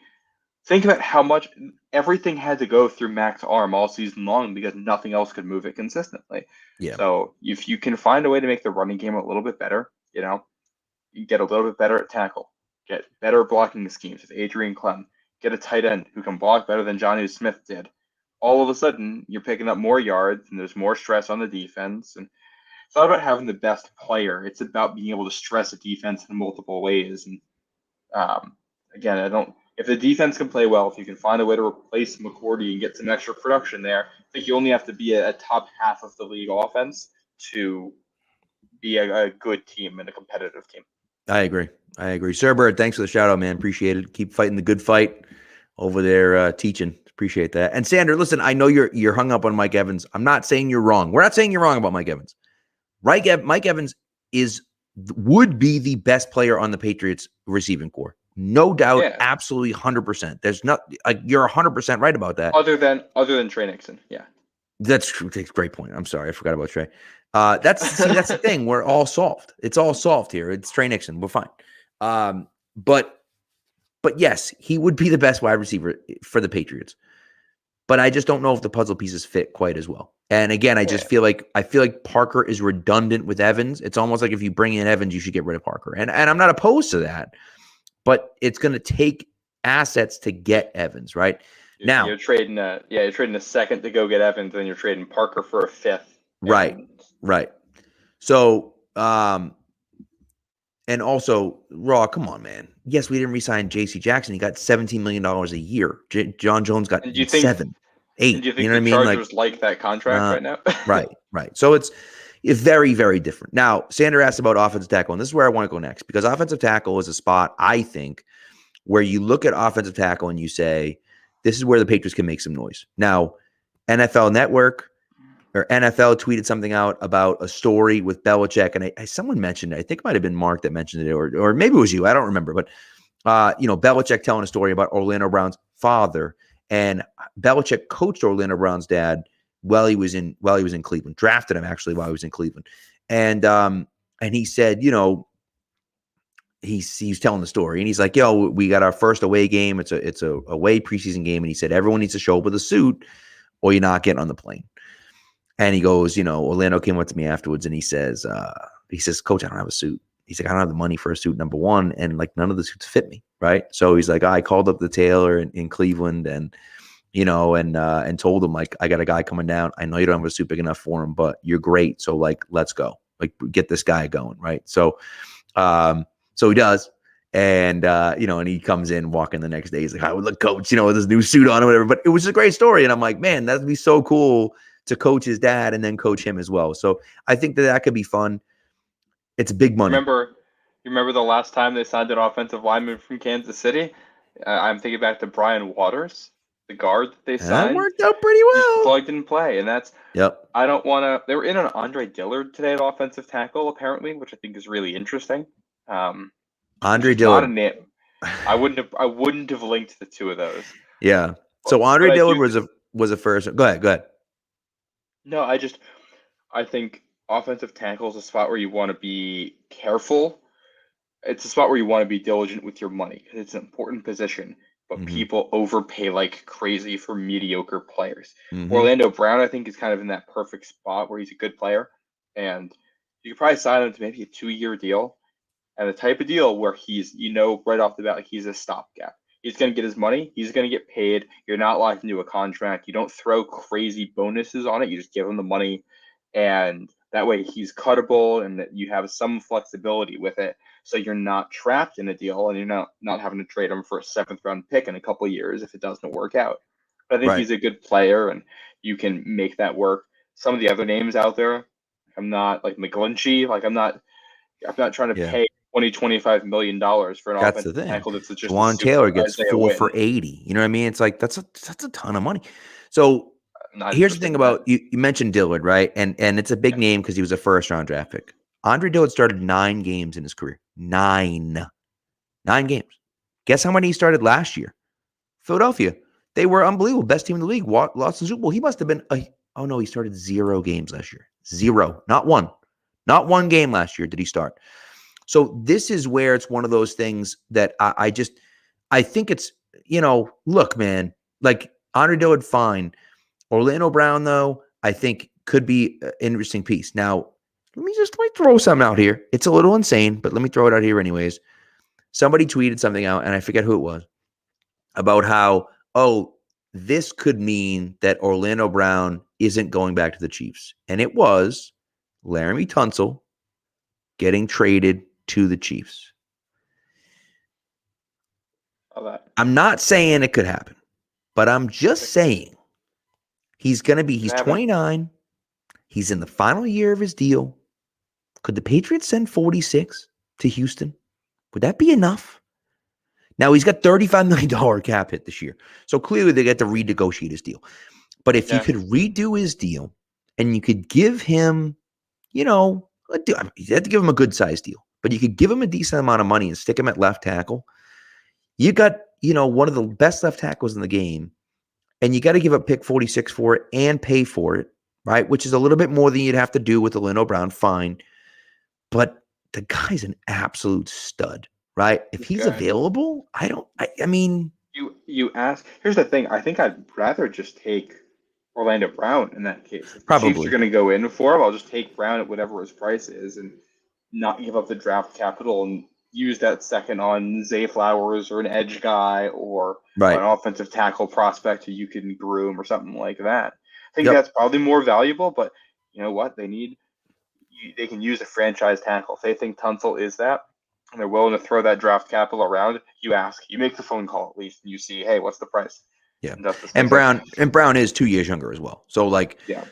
B: think about how much everything had to go through Mac's arm all season long because nothing else could move it consistently.
A: Yeah.
B: So if you can find a way to make the running game a little bit better, you get a little bit better at tackle, get better blocking schemes with Adrian Clem, get a tight end who can block better than Jonnu Smith did. All of a sudden, you're picking up more yards and there's more stress on the defense. And it's not about having the best player. It's about being able to stress a defense in multiple ways. And again, if the defense can play well, if you can find a way to replace McCourty and get some extra production there, I think you only have to be a top half of the league offense to be a good team and a competitive team.
A: I agree. Sir Bird, thanks for the shout out, man. Appreciate it. Keep fighting the good fight over there, teaching. Appreciate that. And Sander, listen, I know you're hung up on Mike Evans. I'm not saying you're wrong. We're not saying you're wrong about Mike Evans. Right? Mike Evans would be the best player on the Patriots receiving corps. No doubt, absolutely 100%. There's not you're 100% right about that.
B: Other than Trey Nixon, yeah. That's
A: true. That's a great point. I'm sorry, I forgot about Trey. That's the thing. We're all solved. It's all solved here. It's Trey Nixon. We're fine. But yes, he would be the best wide receiver for the Patriots. But I just don't know if the puzzle pieces fit quite as well. And again, I feel like Parker is redundant with Evans. It's almost like if you bring in Evans, you should get rid of Parker. And I'm not opposed to that, but it's going to take assets to get Evans, right? Now
B: you're trading a second to go get Evans, and you're trading Parker for a fifth.
A: Right. So, and also, Raw, come on, man. Yes, we didn't re-sign J.C. Jackson. He got $17 million a year. John Jones got 7, 8.
B: Do you think
A: you know what I mean?
B: Chargers like that contract right now?
A: Right. So it's very, very different. Now, Sander asked about offensive tackle, and this is where I want to go next, because offensive tackle is a spot, I think, where you look at offensive tackle and you say, this is where the Patriots can make some noise. Now, NFL Network, or NFL tweeted something out about a story with Belichick, and someone mentioned it. I think it might have been Mark that mentioned it, or maybe it was you. I don't remember, but Belichick telling a story about Orlando Brown's father, and Belichick coached Orlando Brown's dad while he was in Cleveland, drafted him actually while he was in Cleveland, and he said, he's telling the story, and he's like, "Yo, we got our first away game. It's a away preseason game," and he said everyone needs to show up with a suit, or you're not getting on the plane. And he goes, Orlando came up to me afterwards, and he says, "Coach, I don't have a suit." He's like, "I don't have the money for a suit, number one, and like none of the suits fit me, right?" So he's like, I called up the tailor in Cleveland, and and told him, like, I got a guy coming down. I know you don't have a suit big enough for him, but you're great. So like, let's go, like, get this guy going, right? So, so he does, and and he comes in walking the next day. He's like, "Hi, look, coach, with his new suit on or whatever." But it was a great story, and I'm like, man, that'd be so cool to coach his dad and then coach him as well. So I think that could be fun. It's big money.
B: You remember the last time they signed an offensive lineman from Kansas City? I'm thinking back to Brian Waters, the guard that they signed.
A: That worked out pretty well.
B: Just plugged and play, and that's.
A: Yep.
B: I don't want to. They were in on Andre Dillard today at offensive tackle, apparently, which I think is really interesting.
A: Andre Dillard.
B: Not a name. I wouldn't have linked the two of those.
A: Yeah. So Andre Dillard was a first. Go ahead.
B: No, I think offensive tackle is a spot where you want to be careful. It's a spot where you want to be diligent with your money because it's an important position, but people overpay like crazy for mediocre players. Orlando Brown, I think, is kind of in that perfect spot where he's a good player, and you could probably sign him to maybe a 2-year deal, and the type of deal where he's, right off the bat, like, he's a stopgap. He's going to get his money. He's going to get paid. You're not locked into a contract. You don't throw crazy bonuses on it. You just give him the money, and that way he's cuttable, and that you have some flexibility with it. So you're not trapped in a deal, and you're not having to trade him for a 7th-round pick in a couple of years if it doesn't work out. But I think he's a good player, and you can make that work. Some of the other names out there, I'm not like McGlinchey. Like I'm not trying to pay $20-25 million for an offensive tackle that's just
A: Juwan Taylor gets Isaiah 4 for $80. You know what I mean? It's like that's a ton of money. So here's the thing about you mentioned Dillard, right? And it's a big name because he was a first-round draft pick. Andre Dillard started 9 games in his career. 9 games. Guess how many he started last year? Philadelphia. They were unbelievable. Best team in the league. Lost the Super Bowl. He must have been he started 0 games last year. 0. Not one. Not one game last year did he start. So this is where it's one of those things that I think it's, look, man, like Andre Dillard, fine. Orlando Brown, though, I think could be an interesting piece. Now, let me throw something out here. It's a little insane, but let me throw it out here anyways. Somebody tweeted something out, and I forget who it was, about how, this could mean that Orlando Brown isn't going back to the Chiefs. And it was Laramie Tunsil getting traded to the Chiefs. I'm not saying it could happen, but I'm just saying he's 29. He's in the final year of his deal. Could the Patriots send 46 to Houston? Would that be enough? Now, he's got $35 million cap hit this year. So clearly they get to renegotiate his deal. But if you could redo his deal and you could give him, you have to give him a good size deal, but you could give him a decent amount of money and stick him at left tackle. You got, one of the best left tackles in the game, and you got to give up pick 46 for it and pay for it, right? Which is a little bit more than you'd have to do with Orlando Brown. Fine. But the guy's an absolute stud, right? If he's available, I mean.
B: You ask. Here's the thing. I think I'd rather just take Orlando Brown in that case. If the Chiefs are going to go in for him, I'll just take Brown at whatever his price is and not give up the draft capital and use that second on Zay Flowers or an edge guy or an offensive tackle prospect who you can groom or something like that. I think that's probably more valuable, but you know what? They can use a franchise tackle. If they think Tunsil is that, and they're willing to throw that draft capital around, you make the phone call at least, and you see, hey, what's the price?
A: Yeah, and Brown is 2 years younger as well. So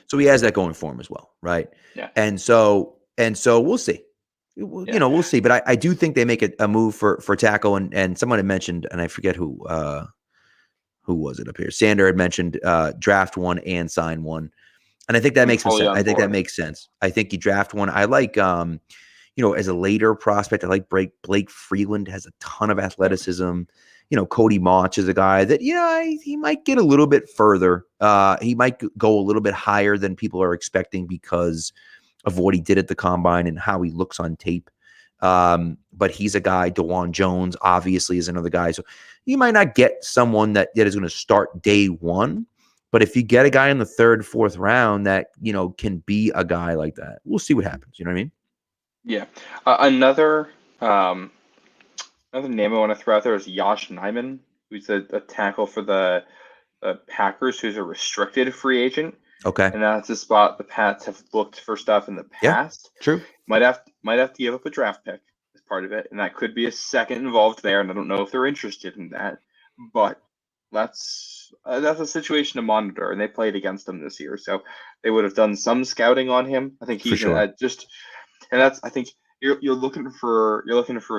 A: so he has that going for him as well, right?
B: Yeah,
A: and so we'll see. We'll see. But I do think they make a move for tackle, and someone had mentioned, and I forget who was it up here. Sander had mentioned draft one and sign one. And I think that
B: I'm
A: makes some
B: fully
A: sense.
B: on
A: I think that
B: board.
A: makes sense. I think you draft one. I like, as a later prospect, I like Blake Freeland has a ton of
B: Yep.
A: athleticism. Cody Mauch is a guy that, he might get a little bit further. He might go a little bit higher than people are expecting because of what he did at the combine and how he looks on tape. But he's a guy. DeJuan Jones obviously is another guy. So you might not get someone that is going to start day one. But if you get a guy in the third, fourth round that, can be a guy like that, we'll see what happens. You know what I mean?
B: Yeah. Another name I want to throw out there is Josh Nyman, who's a tackle for the Packers, who's a restricted free agent,
A: Okay.
B: and that's a spot the Pats have looked for stuff in the
A: Yeah.
B: past.
A: True.
B: Might have to give up a draft pick as part of it, and that could be a second involved there. And I don't know if they're interested in that, but that's a situation to monitor. And they played against him this year, so they would have done some scouting on him. I think
A: For
B: he's
A: sure.
B: and that's I think you're looking for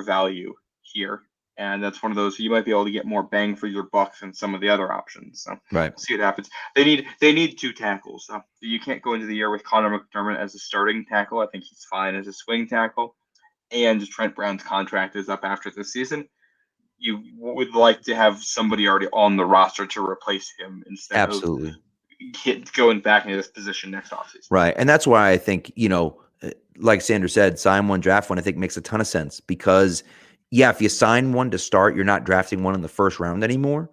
B: value here, and that's one of those you might be able to get more bang for your buck than some of the other options. So
A: Right.
B: we'll see what happens. They need two tackles. So you can't go into the year with Connor McDermott as a starting tackle. I think he's fine as a swing tackle. And Trent Brown's contract is up after this season. You would like to have somebody already on the roster to replace him instead of
A: Absolutely.
B: going back into this position next offseason.
A: Right. And that's why I think, like Sanders said, sign one, draft one, I think makes a ton of sense because, yeah, if you sign one to start, you're not drafting one in the first round anymore.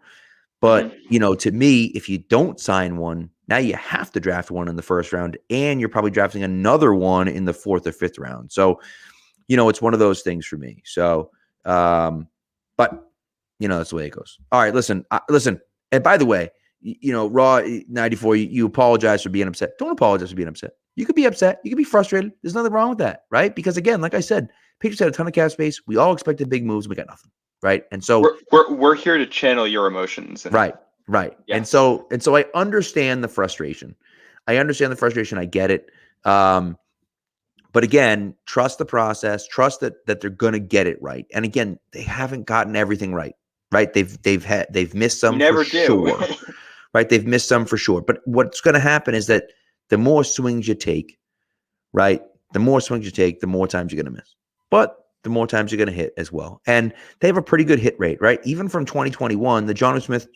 A: But, to me, if you don't sign one, now you have to draft one in the first round and you're probably drafting another one in the fourth or fifth round. So, it's one of those things for me. So, but, that's the way it goes. All right, listen. And by the way, Raw 94, you apologize for being upset. Don't apologize for being upset. You could be upset. You could be frustrated. There's nothing wrong with that, right? Because again, like I said, Patriots had a ton of cap space. We all expected big moves. We got nothing, right? And so
B: we're here to channel your emotions. And,
A: right.
B: Yes.
A: And so I understand the frustration. I get it. But again, trust the process. Trust that they're going to get it right. And again, they haven't gotten everything right. Right? They've missed some
B: never
A: for
B: do.
A: sure. Right? They've missed some for sure. But what's going to happen is that the more swings you take, right? The more swings you take, the more times you're going to miss. But the more times you're going to hit as well. And they have a pretty good hit rate, right? Even from 2021, the Jonnu Smith,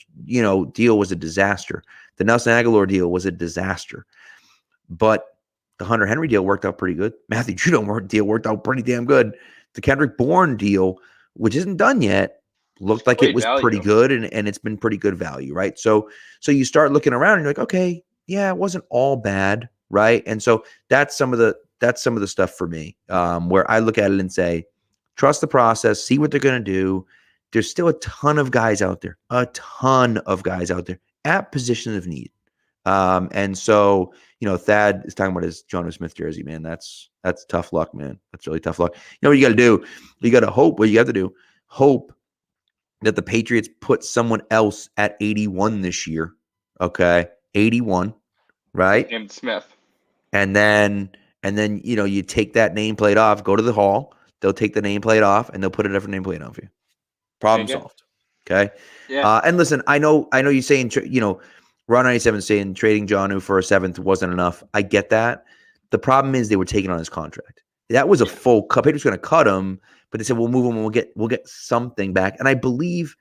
A: deal was a disaster. The Nelson Aguilar deal was a disaster. But the Hunter Henry deal worked out pretty good. Matthew Judon deal worked out pretty damn good. The Kendrick Bourne deal, which isn't done yet, looked like it was pretty good, and it's been pretty good value, right? So you start looking around and you're like, okay, yeah, it wasn't all bad, right? And so that's some of the stuff for me, where I look at it and say, trust the process, see what they're going to do. There's still a ton of guys out there at position of need. And so, Thad is talking about his Jonnu Smith jersey, man. That's tough luck, man. That's really tough luck. You know what you got to do? You got to hope. What you have to do, hope that the Patriots put someone else at 81 this year. Okay. 81, right?
B: Named Smith.
A: And then, you take that nameplate off, go to the hall. They'll take the nameplate off and they'll put a different nameplate on for you. Problem solved. Okay.
B: Yeah.
A: And listen, I know you're saying, Ron 97 saying trading Jonnu for a seventh wasn't enough. I get that. The problem is they were taking on his contract. That was a full cut. Patriots going to cut him, but they said we'll move him and we'll get something back. And I believe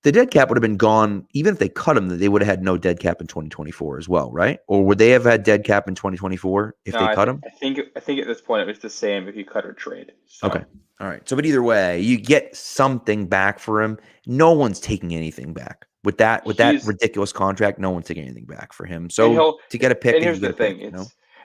A: the dead cap would have been gone even if they cut him. They would have had no dead cap in 2024 as well, right? Or would they have had dead cap in 2024 if they cut him?
B: I think at this point it was the same if you cut or trade. So.
A: Okay. All right. So, but either way, you get something back for him. No one's taking anything back with that ridiculous contract. No one's taking anything back for him. So to get a pick,
B: and here's the thing,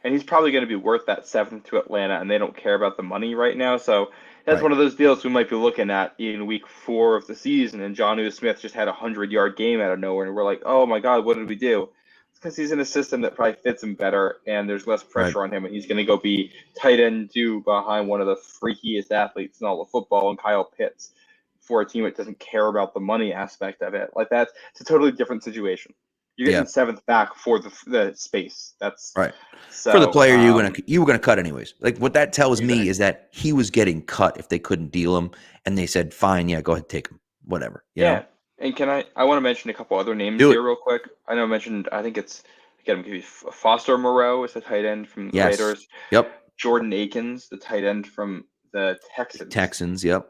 B: and he's probably going to be worth that seventh to Atlanta, and they don't care about the money right now. So that's one of those deals we might be looking at in week 4 of the season. And Jonnu Smith just had a 100-yard game out of nowhere, and we're like, oh my God, what did we do? Because he's in a system that probably fits him better, and there's less pressure on him, and he's going to go be tight end 2 behind one of the freakiest athletes in all of football, and Kyle Pitts, for a team that doesn't care about the money aspect of it. Like it's a totally different situation. You're getting seventh back for the space. That's
A: right.
B: So,
A: for the player you were gonna cut anyways. Like what that tells me is that he was getting cut if they couldn't deal him, and they said, "Fine, yeah, go ahead, take him, whatever." You know?
B: And I want to mention a couple other names here real quick. I know I mentioned. I think it's again, maybe Foster Moreau is the tight end from the
A: Yes.
B: Raiders.
A: Yep.
B: Jordan Akins, the tight end from the Texans.
A: Texans. Yep.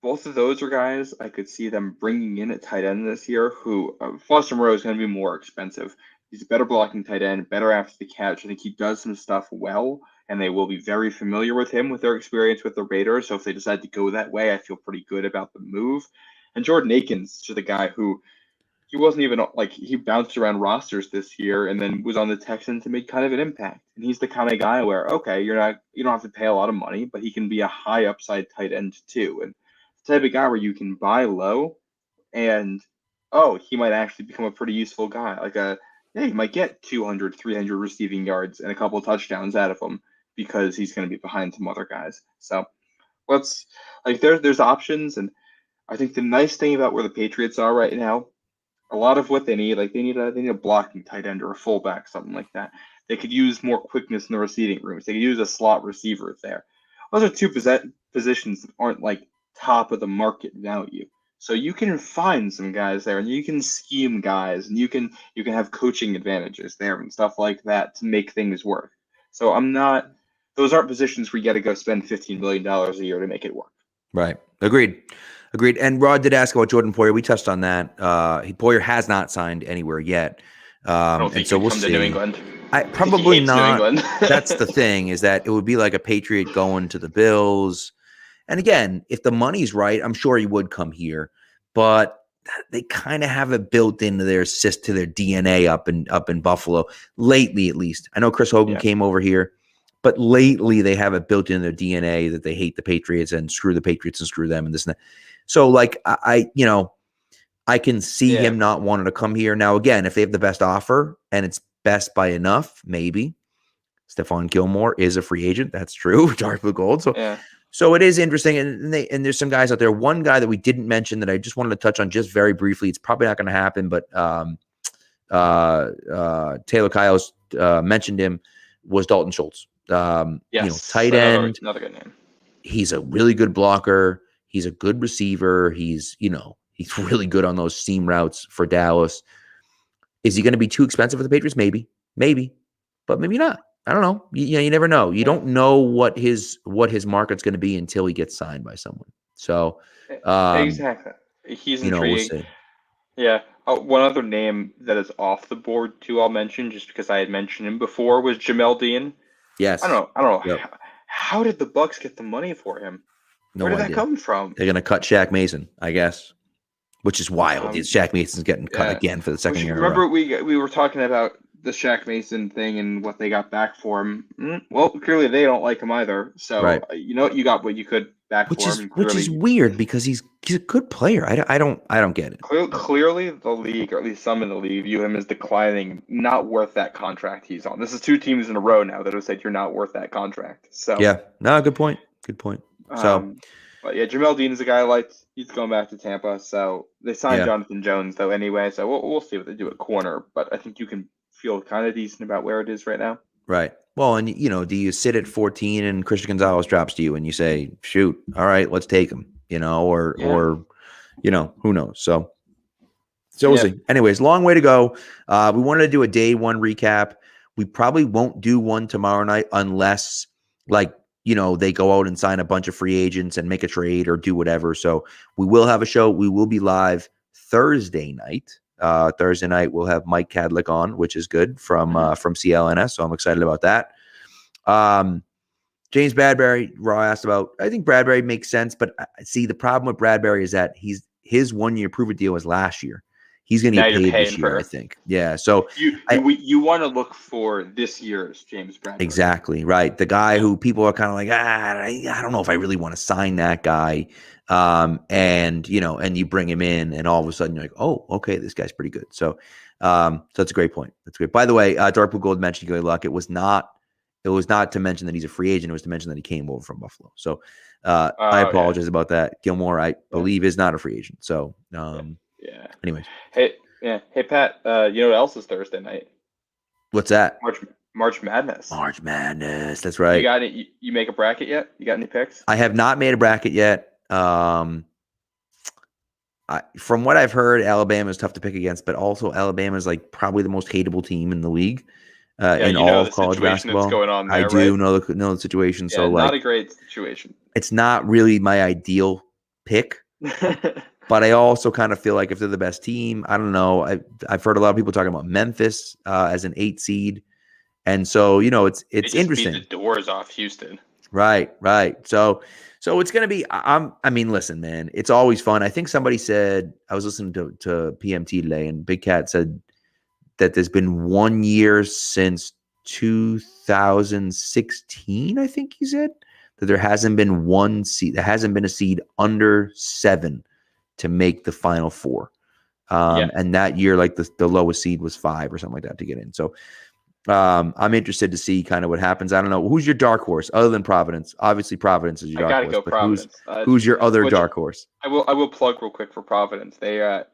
B: Both of those are guys I could see them bringing in at tight end this year. Who Foster Moreau is going to be more expensive. He's a better blocking tight end, better after the catch. I think he does some stuff well, and they will be very familiar with him with their experience with the Raiders. So if they decide to go that way, I feel pretty good about the move. And Jordan Akins is the guy who he wasn't even like he bounced around rosters this year and then was on the Texans and made kind of an impact. And he's the kind of guy where okay, you don't have to pay a lot of money, but he can be a high upside tight end too. And the type of guy where you can buy low and he might actually become a pretty useful guy. You might get 200, 300 receiving yards and a couple of touchdowns out of him because he's going to be behind some other guys. So let's there's options, and I think the nice thing about where the Patriots are right now, a lot of what they need, they need a blocking tight end or a fullback, something like that. They could use more quickness in the receiving rooms. They could use a slot receiver there. Those are two positions that aren't top of the market value. So you can find some guys there, and you can scheme guys, and you can have coaching advantages there and stuff like that to make things work. So those aren't positions where you got to go spend $15 million a year to make it work.
A: Right. Agreed. And Rod did ask about Jordan Poyer. We touched on that. Poyer has not signed anywhere yet.
B: I don't think
A: and so we'll
B: come
A: see.
B: to New England.
A: Probably not.
B: New England.
A: That's the thing, is that it would be like a Patriot going to the Bills. And again, if the money's right, I'm sure he would come here. But they kind of have it built into their DNA up in Buffalo lately, at least. I know Chris Hogan came over here, but lately they have it built in their DNA that they hate the Patriots and screw the Patriots and screw them and this and that. So I can see him not wanting to come here. Now, again, if they have the best offer and it's best by enough, maybe. Stephon Gilmore is a free agent. That's true. Dark blue gold. So it is interesting. And there's some guys out there. One guy that we didn't mention that I just wanted to touch on just very briefly. It's probably not going to happen, but Taylor Kyles mentioned him, was Dalton Schultz. Tight end.
B: Another good name.
A: He's a really good blocker. He's a good receiver. He's really good on those seam routes for Dallas. Is he going to be too expensive for the Patriots? Maybe, but maybe not. I don't know. You never know. You don't know what his market's going to be until he gets signed by someone. So
B: exactly, he's intriguing.
A: We'll see.
B: Yeah. One other name that is off the board too, I'll mention just because I had mentioned him before, was Jamel Dean.
A: Yes.
B: I don't know. Yep. How did the Bucs get the money for him? Where did that come from?
A: They're going to cut Shaq Mason, I guess, which is wild. Shaq Mason's getting cut again for the second year.
B: Remember, we were talking about the Shaq Mason thing and what they got back for him. Well, clearly they don't like him either. So you got what you could back for him.
A: Which is weird because he's a good player. I don't get it.
B: Clearly, the league, or at least some in the league, view him as declining, not worth that contract he's on. This is 2 teams in a row now that have said you're not worth that contract. So
A: good point. So,
B: but Jamel Dean is a guy I liked. He's going back to Tampa. So they signed Jonathan Jones though anyway. So we'll see what they do at corner. But I think you can feel kind of decent about where it is right now.
A: Right. Well, and do you sit at 14 and Christian Gonzalez drops to you and you say, shoot, all right, let's take him, or who knows? So we'll see. Anyways, long way to go. We wanted to do a day one recap. We probably won't do one tomorrow night unless they go out and sign a bunch of free agents and make a trade or do whatever. So we will have a show. We will be live Thursday night. Thursday night we'll have Mike Cadlick on, which is good from CLNS. So I'm excited about that. James Bradbury, Raw asked about. I think Bradbury makes sense, but see, the problem with Bradbury is that his 1-year prove-it deal was last year. He's going to get paid this year, I think. Yeah. So
B: you want to look for this year's James Bradbury.
A: Exactly right. The guy who people are kind of like, I don't know if I really want to sign that guy. And you bring him in, and all of a sudden you're like, oh, okay, this guy's pretty good. So that's a great point. That's great. By the way, Dark Blue Gold mentioned good luck. It was not to mention that he's a free agent. It was to mention that he came over from Buffalo. So I apologize about that. Gilmore, I believe, is not a free agent. So anyways.
B: Hey Pat, you know what else is Thursday night?
A: What's that?
B: March Madness.
A: March Madness. That's right.
B: You got any? You make a bracket yet? You got any picks?
A: I have not made a bracket yet. from what I've heard, Alabama is tough to pick against, but also Alabama is like probably the most hateable team in the league
B: Yeah,
A: in
B: you know
A: all
B: the
A: of college
B: situation that's
A: basketball.
B: going on
A: I
B: there, right?
A: do know the situation.
B: Yeah,
A: So
B: not a
A: like,
B: great situation.
A: it's not really my ideal pick. But I also kind of feel like if they're the best team, I don't know. I've heard a lot of people talking about Memphis as an 8 seed, and so
B: They
A: it's
B: just beat the
A: interesting,
B: doors off Houston.
A: right? So it's gonna be. I mean, listen, man, it's always fun. I think somebody said I was listening to PMT today, and Big Cat said that there's been 1 year since 2016. I think he said that there hasn't been one seed. There hasn't been a seed under 7 to make the Final Four.
B: Yeah,
A: And that year, like the lowest seed was 5 or something like that to get in. So I'm interested to see kind of what happens. I don't know who's your dark horse other than Providence. Obviously, Providence is your
B: I
A: dark
B: gotta
A: horse,
B: go
A: but
B: Providence.
A: who's your other
B: Which
A: dark horse?
B: I will plug real quick for Providence.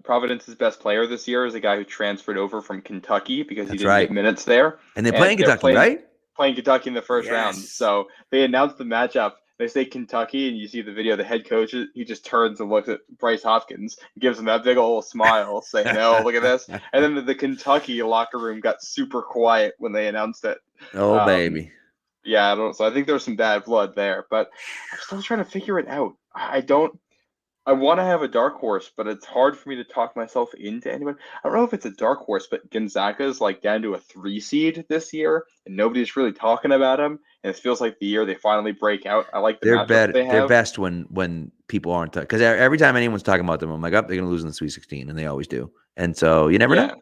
B: Providence's best player this year is a guy who transferred over from Kentucky because he
A: That's
B: didn't
A: right.
B: get minutes there,
A: And they're playing
B: and they're
A: Kentucky, right?
B: playing Kentucky in the first round.
A: Yes.
B: So they announced the matchup. They say Kentucky, and you see the video. The head coach, he just turns and looks at Bryce Hopkins, gives him that big old smile, saying, "Oh, look at this." And then the Kentucky locker room got super quiet when they announced it.
A: Oh
B: Um,
A: baby.
B: yeah, I don't. So I think there's some bad blood there, but I'm still trying to figure it out. I don't. I want to have a dark horse, but it's hard for me to talk myself into anyone. I don't know if it's a dark horse, but Gonzaga is like down to a 3 seed this year, and nobody's really talking about them. And it feels like the year they finally break out. I like the
A: They're
B: matchups
A: better.
B: they
A: They're
B: have.
A: best when people aren't because every time anyone's talking about them, I'm like, oh, they're gonna lose in the Sweet 16, and they always do. And so you never know.
B: Yeah,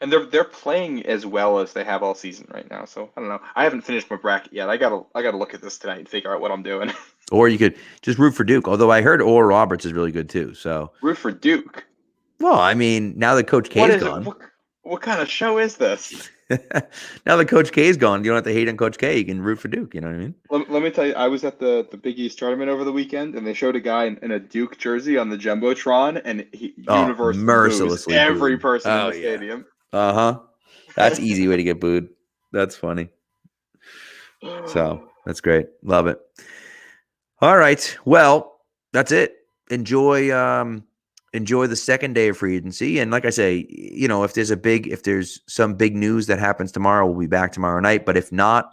B: and they're playing as well as they have all season right now. So I don't know. I haven't finished my bracket yet. I gotta look at this tonight and figure out what I'm doing.
A: Or you could just root for Duke. Although I heard Oral Roberts is really good too. So,
B: Root for Duke.
A: well, I mean, now that Coach K
B: What
A: is
B: is it?
A: gone,
B: What kind of show is this?
A: now that Coach K is gone, you don't have to hate on Coach K. You can root for Duke. You know what I mean?
B: Let me tell you, I was at the Big East tournament over the weekend, and they showed a guy in a Duke jersey on the Jumbotron, and he
A: Oh,
B: universally boos
A: mercilessly
B: every
A: booed.
B: person in
A: Oh
B: the
A: yeah.
B: stadium.
A: Uh-huh. That's easy way to get booed. That's funny. So that's great. Love it. All right. Well, that's it. Enjoy the second day of free agency. And like I say, if there's some big news that happens tomorrow, we'll be back tomorrow night. But if not,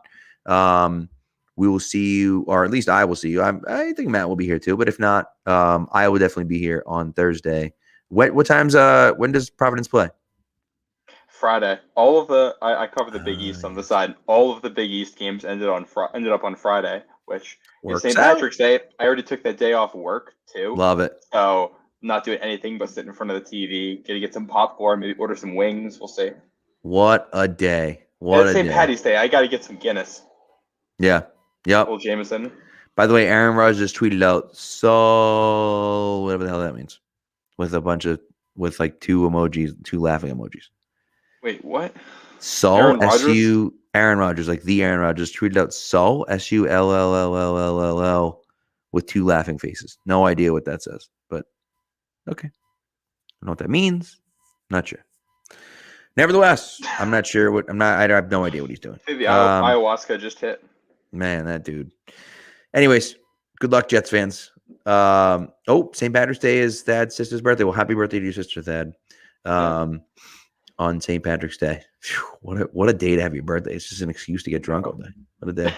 A: we will see you, or at least I will see you. I think Matt will be here too. But if not, I will definitely be here on Thursday. What times? When does Providence play?
B: Friday. I covered the Big East on the
A: Yes.
B: side. All of the Big East games ended up on Friday, which is
A: Works
B: St.
A: out.
B: Patrick's Day. I already took that day off work too,
A: Love it.
B: so I'm not doing anything but sitting in front of the TV, gonna get some popcorn, maybe order some wings. We'll see.
A: What a day.
B: And
A: What
B: it's
A: a
B: St.
A: day.
B: Patty's Day. I got to get some Guinness.
A: Yeah. Yep.
B: Old Jameson.
A: By the way, Aaron Rodgers tweeted out so whatever the hell that means with with like two emojis, two laughing emojis.
B: Wait, what?
A: So
B: Aaron Rodgers?
A: Aaron Rodgers, like the Aaron Rodgers tweeted out SULLLLLLL with two laughing faces. No idea what that says, but okay. I don't know what that means. Not sure. Nevertheless, I'm not sure what I have no idea what he's doing.
B: The ayahuasca just hit.
A: Man, that dude. Anyways, good luck, Jets fans. St. Patrick's Day is Thad's sister's birthday. Well, happy birthday to your sister, Thad. On St. Patrick's Day. Whew, what a day to have your birthday. It's just an excuse to get drunk all day. What a day.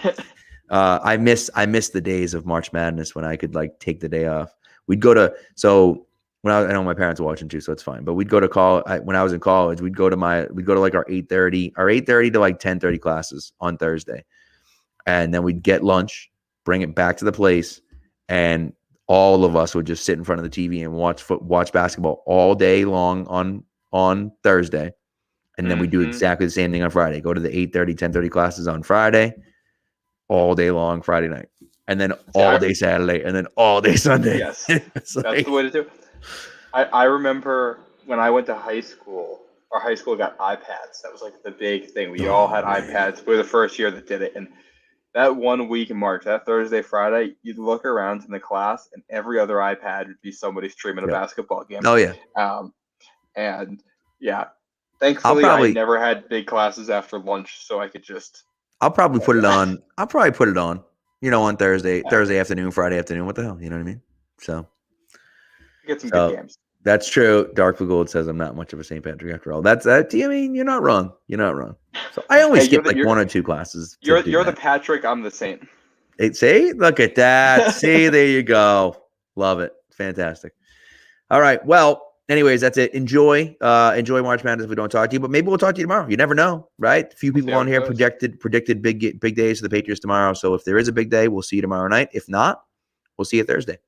A: I miss the days of March Madness when I could like take the day off. We'd go to I know my parents are watching too, so it's fine. But we'd go to when I was in college. We'd go to like our 8:30 to like 10:30 classes on Thursday, and then we'd get lunch, bring it back to the place, and all of us would just sit in front of the TV and watch basketball all day long on Thursday, and then we do exactly the same thing on Friday. Go to the 8:30, 10:30 classes on Friday, all day long Friday night, and then all day Saturday, and then all day Sunday.
B: Yes, that's the way to do it. I remember when I went to high school, our high school got iPads. That was like the big thing. We all had iPads. We were the first year that did it. And that 1 week in March, that Thursday, Friday, you'd look around in the class and every other iPad would be somebody streaming a basketball game.
A: Oh, yeah.
B: And yeah, thankfully I never had big classes after lunch, so I could just.
A: I'll probably put it on. On Thursday afternoon, Friday afternoon. What the hell? You know what I mean? So.
B: Get some good games.
A: That's true. Dark Blue Gold says I'm not much of a St. Patrick after all. That's that. I mean, you're not wrong. You're not wrong. So I only
B: Hey,
A: skip like 1 or 2 classes to do
B: you're the
A: that.
B: Patrick. I'm the Saint.
A: Hey, see, look at that. See, there you go. Love it. Fantastic. All right. Well, anyways, that's it. Enjoy March Madness if we don't talk to you, but maybe we'll talk to you tomorrow. You never know, right? A few
B: We'll see
A: people
B: how
A: on
B: it
A: here
B: goes.
A: predicted big days for the Patriots tomorrow. So if there is a big day, we'll see you tomorrow night. If not, we'll see you Thursday.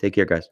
A: Take care, guys.